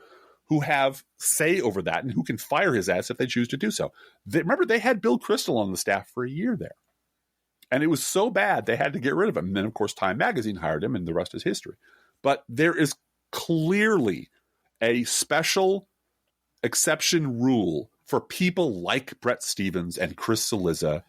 who have say over that and who can fire his ass if they choose to do so. Remember, they had Bill Kristol on the staff for a year there. And it was so bad they had to get rid of him. And then, of course, Time Magazine hired him, and the rest is history. But there is clearly a special exception rule for people like Bret Stephens and Chris Cillizza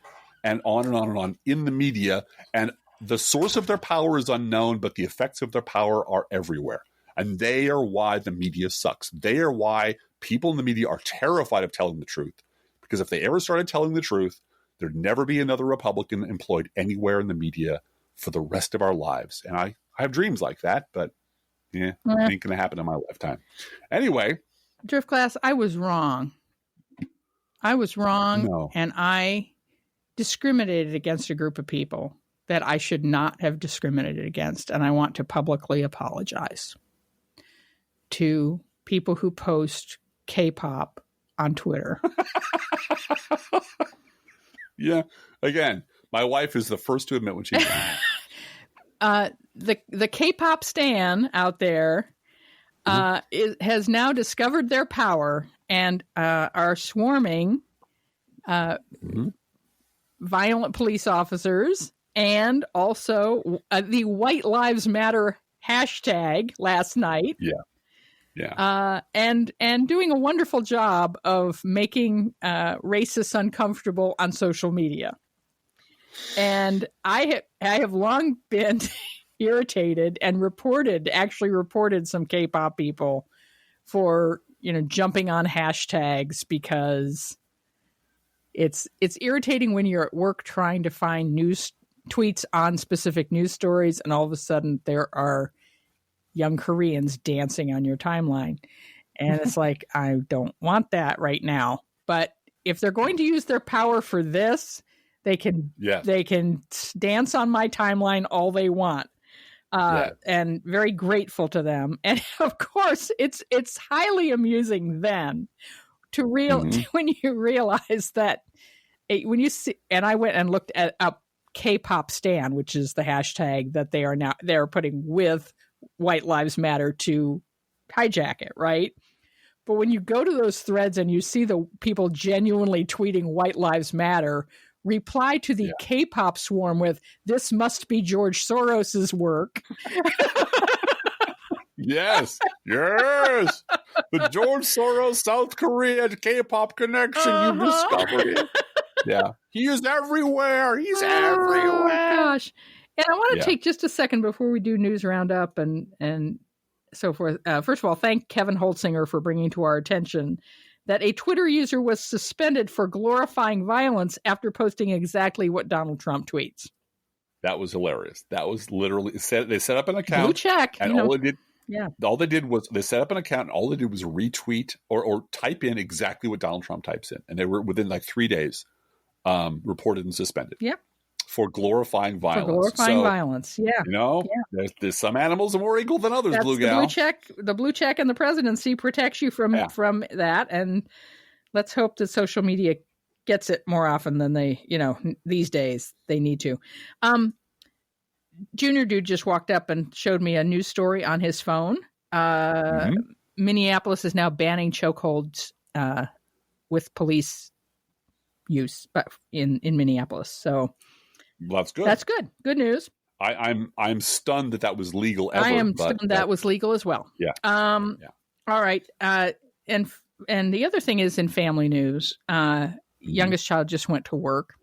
and on and on and on in the media. And the source of their power is unknown, but the effects of their power are everywhere. And they are why the media sucks. They are why people in the media are terrified of telling the truth. Because if they ever started telling the truth, there'd never be another Republican employed anywhere in the media for the rest of our lives. And I have dreams like that, but it ain't going to happen in my lifetime. Anyway. Driftglass, I was wrong. No. And I discriminated against a group of people that I should not have discriminated against. And I want to publicly apologize to people who post K-pop on Twitter. Yeah. Again, my wife is the first to admit when she's the K-pop stan out there has now discovered their power and are swarming violent police officers, and also the White Lives Matter hashtag last night. Yeah. And doing a wonderful job of making racists uncomfortable on social media. And I have long been irritated and reported some K-pop people for, jumping on hashtags, because it's irritating when you're at work trying to find news tweets on specific news stories, and all of a sudden there are young Koreans dancing on your timeline. And it's like, I don't want that right now. But if they're going to use their power for this, they can dance on my timeline all they want. And very grateful to them. And of course, it's highly amusing then to when you realize that when you see, and I went and looked up K-pop stan, which is the hashtag that they're putting with White Lives Matter to hijack it, right? But when you go to those threads and you see the people genuinely tweeting White Lives Matter, reply to the K-pop swarm with, "This must be George Soros's work." Yes. The George Soros South Korea K-pop connection, you discovered it. Yeah. He is everywhere. He's everywhere. Gosh. And I want to take just a second before we do news roundup and so forth. First of all, thank Kevin Holtzinger for bringing to our attention that a Twitter user was suspended for glorifying violence after posting exactly what Donald Trump tweets. That was hilarious. That was literally they set up an account. Blue check. And all they did was they set up an account, and all they did was retweet or type in exactly what Donald Trump types in. And they were within like 3 days reported and suspended. Yep. For glorifying violence. Violence, yeah. There's some animals are more equal than others, Bluegal. The blue check in the presidency protects you from that, and let's hope that social media gets it more often than they, these days they need to. Junior Dude just walked up and showed me a news story on his phone. Minneapolis is now banning chokeholds with police use, but in Minneapolis. So that's good. That's good. Good news. I'm stunned that was legal ever. I am stunned that was legal as well. Yeah. All right. And the other thing is in family news, youngest child just went to work.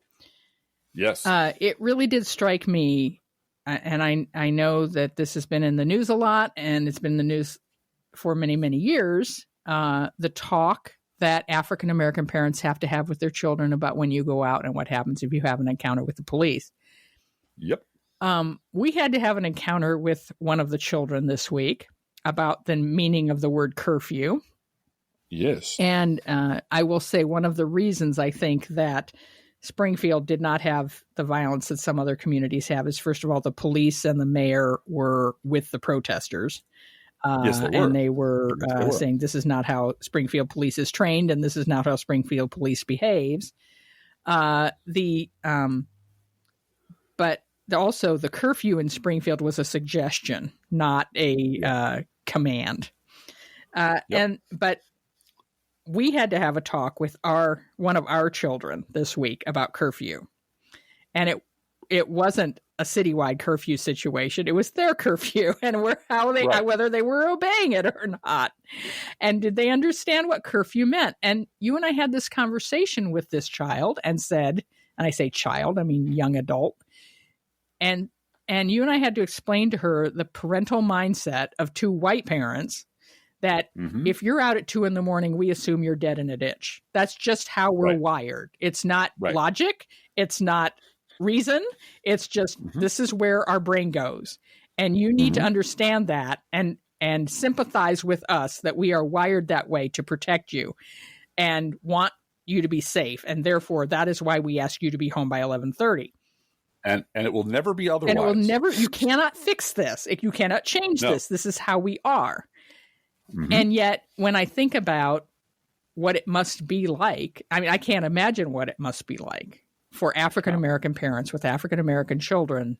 Yes. It really did strike me, and I know that this has been in the news a lot, and it's been in the news for many, many years, the talk that African-American parents have to have with their children about when you go out and what happens if you have an encounter with the police. Yep. We had to have an encounter with one of the children this week about the meaning of the word curfew. Yes. And I will say one of the reasons I think that Springfield did not have the violence that some other communities have is, first of all, the police and the mayor were with the protesters. Yes, they were. And they were saying this is not how Springfield police is trained, and this is not how Springfield police behaves. But also the curfew in Springfield was a suggestion, not a command. But we had to have a talk with one of our children this week about curfew, and it wasn't a citywide curfew situation. It was their curfew, and whether they were obeying it or not, and did they understand what curfew meant? And you and I had this conversation with this child and said, and I say child, I mean young adult, and you and I had to explain to her the parental mindset of two white parents. That if you're out at 2 a.m, we assume you're dead in a ditch. That's just how we're wired. It's not logic. It's not reason. It's just this is where our brain goes. And you need to understand that and sympathize with us that we are wired that way to protect you and want you to be safe. And therefore, that is why we ask you to be home by 11:30. And it will never be otherwise. And it will never, you cannot fix this. You cannot change this. This is how we are. And yet, when I think about what it must be like, I mean, I can't imagine what it must be like for African-American parents with African-American children.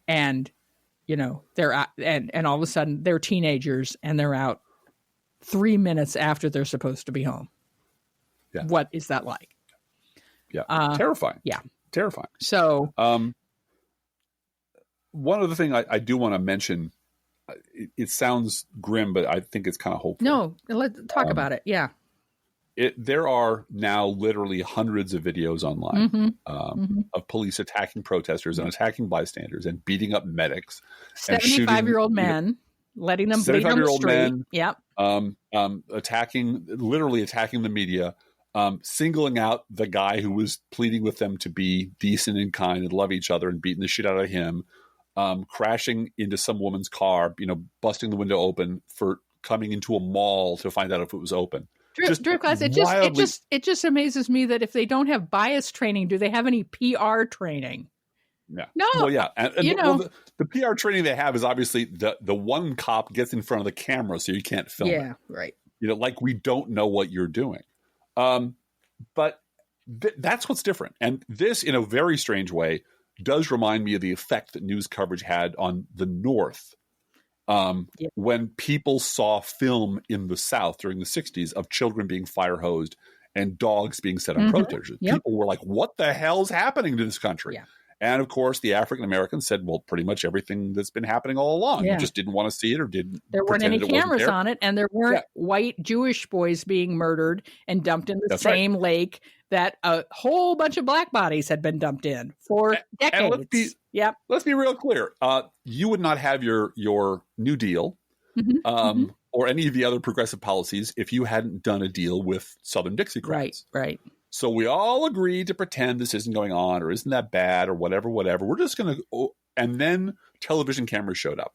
And, they're out, and all of a sudden they're teenagers and they're out 3 minutes after they're supposed to be home. Yeah. What is that like? Yeah. Terrifying. Yeah. Terrifying. So, one other thing I do want to mention, it sounds grim, but I think it's kind of hopeful. No, let's talk about it. Yeah. There are now literally hundreds of videos online of police attacking protesters and attacking bystanders and beating up medics. 75-year-old men, letting them bleed on the street. Yep. Literally attacking the media, singling out the guy who was pleading with them to be decent and kind and love each other and beating the shit out of him. Crashing into some woman's car, busting the window open for coming into a mall to find out if it was open. Driftglass, it just amazes me that if they don't have bias training, do they have any PR training? Yeah. No. Well, yeah. And the PR training they have is obviously the one cop gets in front of the camera so you can't film it. Yeah, right. Like we don't know what you're doing. But that's what's different. And this, in a very strange way, does remind me of the effect that news coverage had on the North when people saw film in the South during the 60s of children being fire hosed and dogs being set on protesters. People were like, what the hell's happening to this country? Yeah. And of course, the African Americans said, well, pretty much everything that's been happening all along. You just didn't want to see it or didn't. There weren't any cameras on it, and there weren't white Jewish boys being murdered and dumped in the same lake that a whole bunch of black bodies had been dumped in for decades. And let's be real clear. You would not have your New Deal or any of the other progressive policies if you hadn't done a deal with Southern Dixiecrats. Right. So we all agreed to pretend this isn't going on or isn't that bad or whatever. We're just going to – and then television cameras showed up.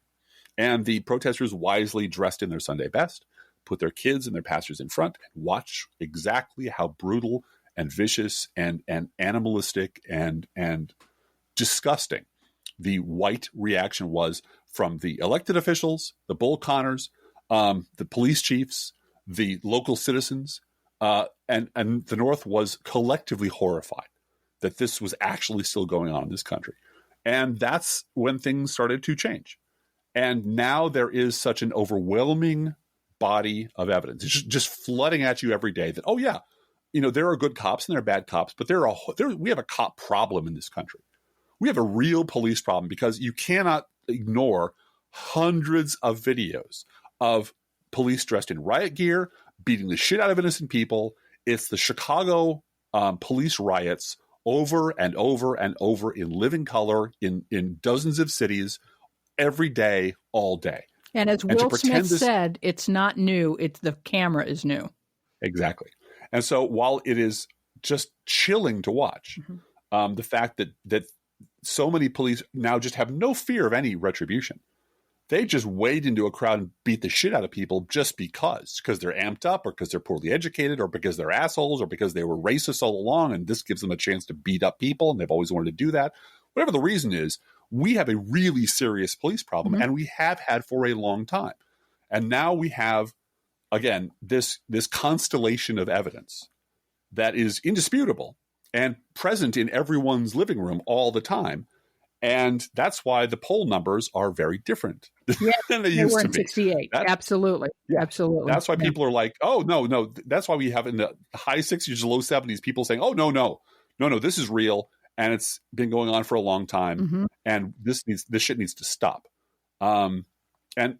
And the protesters wisely dressed in their Sunday best, put their kids and their pastors in front, and watch exactly how brutal and vicious and animalistic and disgusting the white reaction was from the elected officials, the Bull Connors, the police chiefs, the local citizens, and the North was collectively horrified that this was actually still going on in this country. And that's when things started to change. And now there is such an overwhelming body of evidence. It's just flooding at you every day that, oh, yeah, there are good cops and there are bad cops, but we have a cop problem in this country. We have a real police problem because you cannot ignore hundreds of videos of police dressed in riot gear, beating the shit out of innocent people. It's the Chicago police riots over and over and over in living color in dozens of cities every day, all day. And as Will Smith said, it's not new. It's the camera is new. Exactly. And so while it is just chilling to watch, the fact that so many police now just have no fear of any retribution. They just wade into a crowd and beat the shit out of people just because they're amped up or because they're poorly educated or because they're assholes or because they were racist all along and this gives them a chance to beat up people and they've always wanted to do that. Whatever the reason is, we have a really serious police problem and we have had for a long time. And now we have, again, this constellation of evidence that is indisputable and present in everyone's living room all the time. And that's why the poll numbers are very different than they used to be. 68. Absolutely. Yeah. Absolutely. That's why people are like, oh, no. That's why we have in the high 60s, low 70s, people saying, oh, no, this is real. And it's been going on for a long time. And this shit needs to stop. And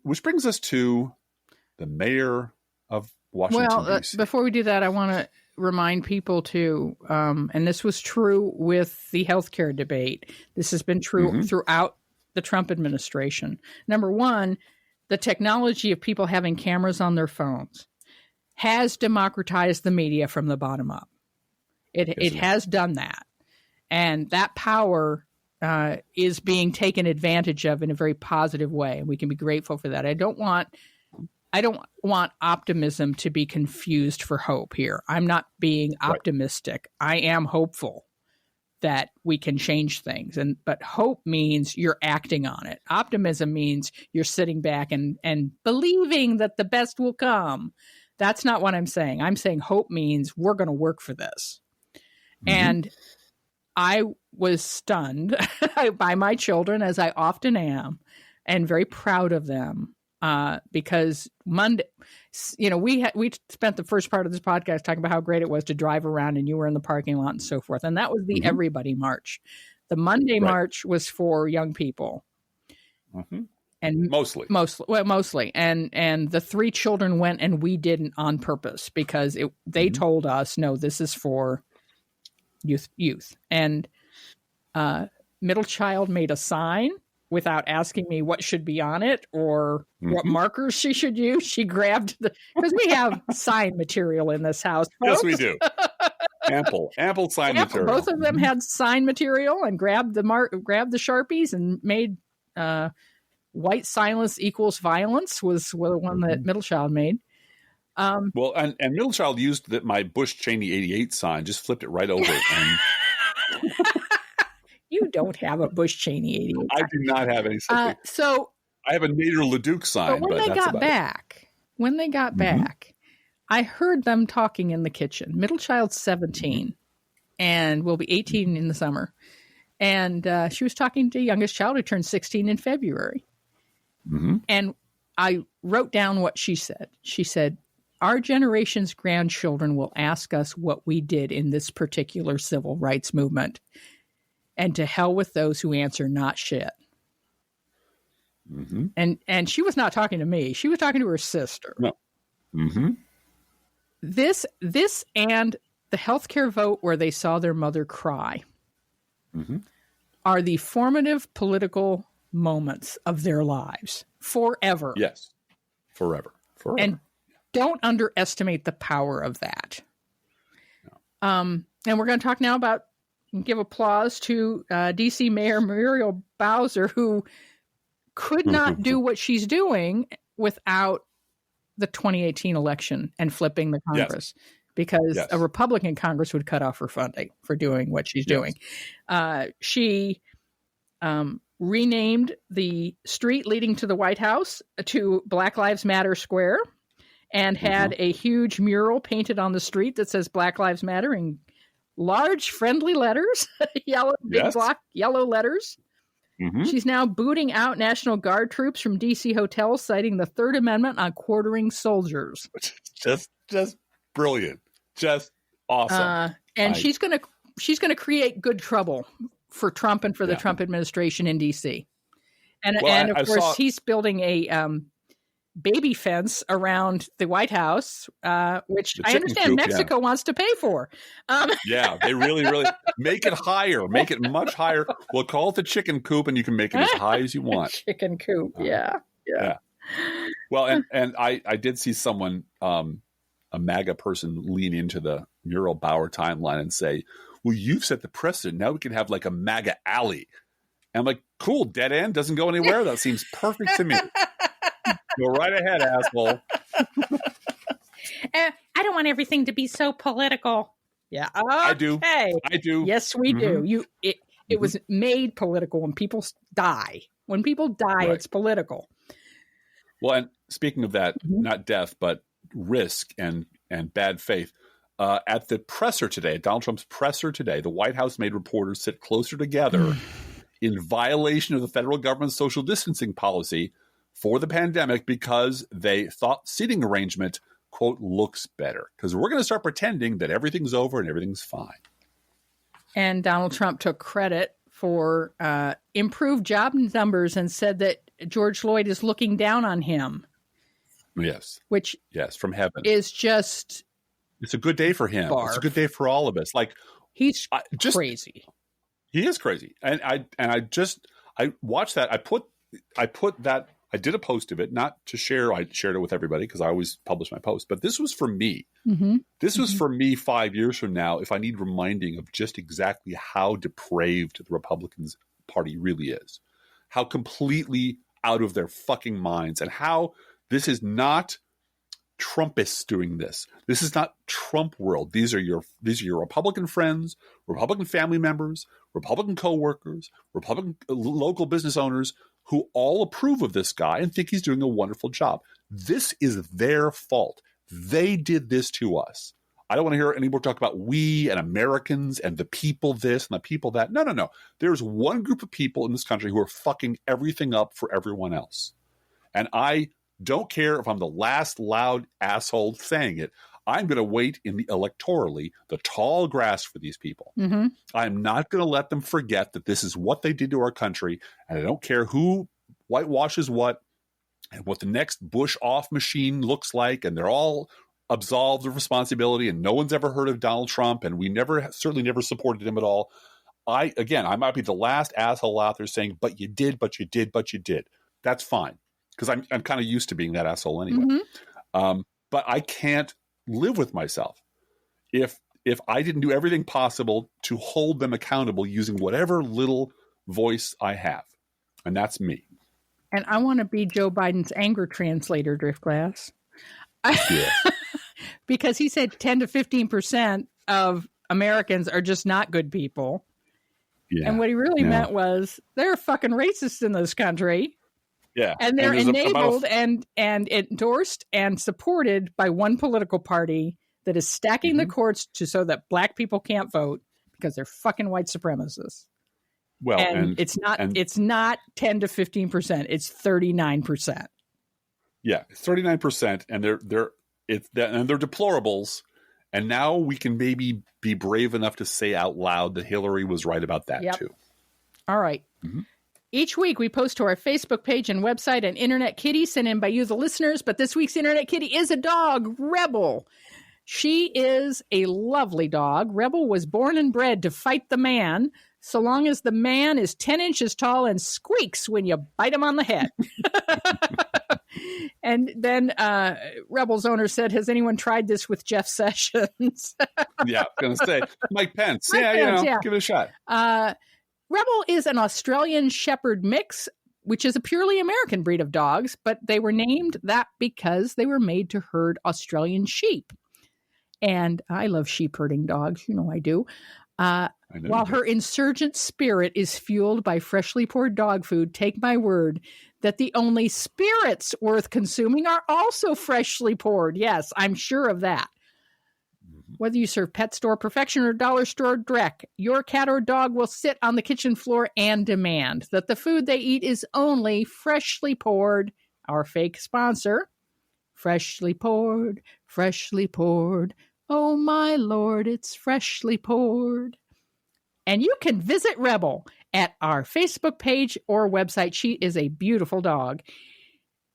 which brings us to the mayor of Washington, D.C. Before we do that, I want to remind people to, and this was true with the healthcare debate. This has been true throughout the Trump administration. Number one, the technology of people having cameras on their phones has democratized the media from the bottom up. It has done that. And that power is being taken advantage of in a very positive way. And we can be grateful for that. I don't want optimism to be confused for hope here. I'm not being optimistic. I am hopeful that we can change things. But hope means you're acting on it. Optimism means you're sitting back and believing that the best will come. That's not what I'm saying. I'm saying hope means we're going to work for this. And I was stunned by my children, as I often am, and very proud of them. Because Monday, we spent the first part of this podcast talking about how great it was to drive around and you were in the parking lot and so forth. And that was the Everybody March. The Monday March was for young people. And mostly. And the 3 children went and we didn't on purpose because they told us, no, this is for youth. And middle child made a sign without asking me what should be on it or what markers she should use. She grabbed because we have sign material in this house. Folks. Yes, we do. Ample sign material. Both of them had sign material and grabbed the Sharpies and made white silence equals violence was the one that middle child made. And middle child used my Bush Cheney 88 sign, just flipped it right over. And you don't have a Bush Cheney 88. I do not have any such thing. I have a Nader LeDuc sign. But when they got back, I heard them talking in the kitchen. Middle child's 17 and will be 18 in the summer. And she was talking to youngest child who turned 16 in February. And I wrote down what she said. She said, our generation's grandchildren will ask us what we did in this particular civil rights movement. And to hell with those who answer not shit. And she was not talking to me. She was talking to her sister. No. This and the healthcare vote where they saw their mother cry are the formative political moments of their lives forever. Yes. Forever. And don't underestimate the power of that. No. And we're going to talk now about give applause to D.C. Mayor Muriel Bowser, who could not do what she's doing without the 2018 election and flipping the Congress, because a Republican Congress would cut off her funding for doing what she's doing. She renamed the street leading to the White House to Black Lives Matter Square and had a huge mural painted on the street that says Black Lives Matter in large friendly letters, big block yellow letters. She's now booting out National Guard troops from D.C. hotels, citing the Third Amendment on quartering soldiers. Just brilliant, just awesome. And she's gonna create good trouble for Trump and for the Trump administration in D.C. And of course he's building a baby fence around the White House, which I understand Mexico wants to pay for. They really make it higher, make it much higher. We'll call it the chicken coop, and you can make it as high as you want. Chicken coop, yeah. Well, and I did see someone, a MAGA person, lean into the Muriel Bauer timeline and say, well, you've set the precedent. Now we can have like a MAGA alley. And I'm like, cool, dead end, doesn't go anywhere. That seems perfect to me. Go right ahead, asshole. I don't want everything to be so political. Yeah, okay. I do. Yes, we do. It was made political when people die. When people die, It's political. Well, and speaking of that, not death, but risk and bad faith. At the presser today, Donald Trump's presser today, the White House made reporters sit closer together in violation of the federal government's social distancing policy for the pandemic because they thought seating arrangement, quote, looks better. Because we're going to start pretending that everything's over and everything's fine. And Donald Trump took credit for improved job numbers and said that George Floyd is looking down on him. Yes. Yes, from heaven. Is just... It's a good day for him. Barf. It's a good day for all of us. Like, he's crazy. He is crazy. And I watched that. I put that, I did a post of it, not to share. I shared it with everybody because I always publish my posts, but this was for me. This was for me 5 years from now, if I need reminding of just exactly how depraved the Republican Party really is, how completely out of their fucking minds, and how this is not Trumpists doing this. This is not Trump world. These are your Republican friends, Republican family members, Republican co-workers, Republican local business owners who all approve of this guy and think he's doing a wonderful job. This is their fault. They did this to us. I don't want to hear any more talk about we and Americans and the people this and the people that. No. There's one group of people in this country who are fucking everything up for everyone else. And I don't care if I'm the last loud asshole saying it. I'm going to wait in the electorally, the tall grass for these people. I'm not going to let them forget that this is what they did to our country. And I don't care who whitewashes what and what the next Bush off machine looks like. And they're all absolved of responsibility. And no one's ever heard of Donald Trump. And we certainly never supported him at all. I might be the last asshole out there saying, but you did. That's fine. Because I'm kind of used to being that asshole anyway. But I can't live with myself if I didn't do everything possible to hold them accountable using whatever little voice I have. And that's me. And I want to be Joe Biden's anger translator, Driftglass. Yeah. Because he said 10 to 15% of Americans are just not good people. Yeah. And what he really meant was they're fucking racists in this country. Yeah. And they're enabled and endorsed and supported by one political party that is stacking the courts so that black people can't vote because they're fucking white supremacists. Well, and it's not 10 to 15%, it's 39%. Yeah, it's 39%, and they're deplorables. And now we can maybe be brave enough to say out loud that Hillary was right about that too. All right. Each week, we post to our Facebook page and website an Internet Kitty sent in by you, the listeners. But this week's Internet Kitty is a dog, Rebel. She is a lovely dog. Rebel was born and bred to fight the man, so long as the man is 10 inches tall and squeaks when you bite him on the head. And then Rebel's owner said, has anyone tried this with Jeff Sessions? Yeah, I was going to say, Mike Pence. Give it a shot. Rebel is an Australian Shepherd mix, which is a purely American breed of dogs, but they were named that because they were made to herd Australian sheep. And I love sheep herding dogs. You know I do. While her insurgent spirit is fueled by freshly poured dog food, take my word that the only spirits worth consuming are also freshly poured. Yes, I'm sure of that. Whether you serve pet store perfection or dollar store dreck, your cat or dog will sit on the kitchen floor and demand that the food they eat is only freshly poured. Our fake sponsor, freshly poured, freshly poured. Oh my Lord, it's freshly poured. And you can visit Rebel at our Facebook page or website. She is a beautiful dog.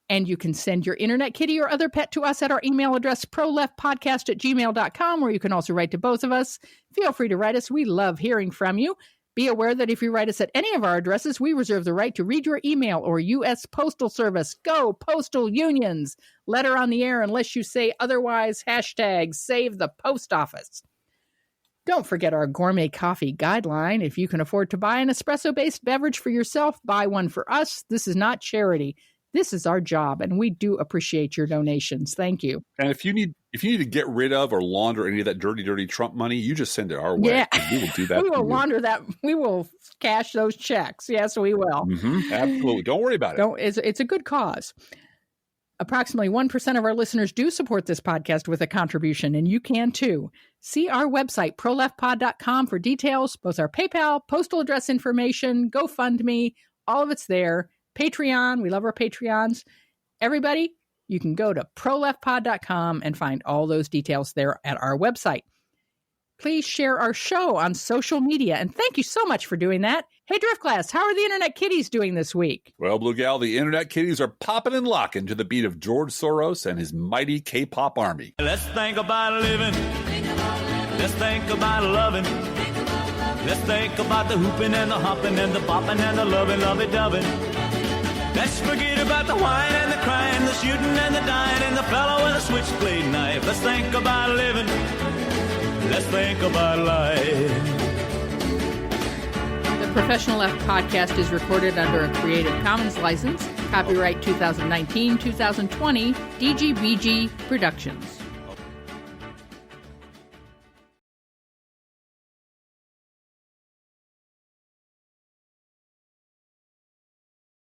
And you can send your Internet Kitty or other pet to us at our email address, proleftpodcast@gmail.com, where you can also write to both of us. Feel free to write us. We love hearing from you. Be aware that if you write us at any of our addresses, we reserve the right to read your email or U.S. Postal Service. Go Postal Unions! Letter on the air unless you say otherwise. Hashtag save the post office. Don't forget our gourmet coffee guideline. If you can afford to buy an espresso-based beverage for yourself, buy one for us. This is not charity. This is our job, and we do appreciate your donations. Thank you. And if you need to get rid of or launder any of that dirty Trump money, you just send it our way. Yeah. We will do that. We will launder that. We will cash those checks. Yes, we will. Mm-hmm. Absolutely. Don't worry about it. It's a good cause. Approximately 1% of our listeners do support this podcast with a contribution, and you can too. See our website, proleftpod.com, for details, both our PayPal, postal address information, GoFundMe, all of it's there. Patreon, we love our Patreons. Everybody, you can go to proleftpod.com and find all those details there at our website. Please share our show on social media, and thank you so much for doing that. Hey, Driftglass, how are the Internet Kitties doing this week? Well, Bluegal, the Internet Kitties are popping and locking to the beat of George Soros and his mighty K-pop army. Let's think about living. Let's think about loving. Let's think about the hooping and the hopping and the bopping and the lovey-dovey. Let's forget about the whine and the crying, the shooting and the dying, and the fellow with a switchblade knife. Let's think about living. Let's think about life. The Professional Left podcast is recorded under a Creative Commons license. Copyright 2019-2020, DGBG Productions.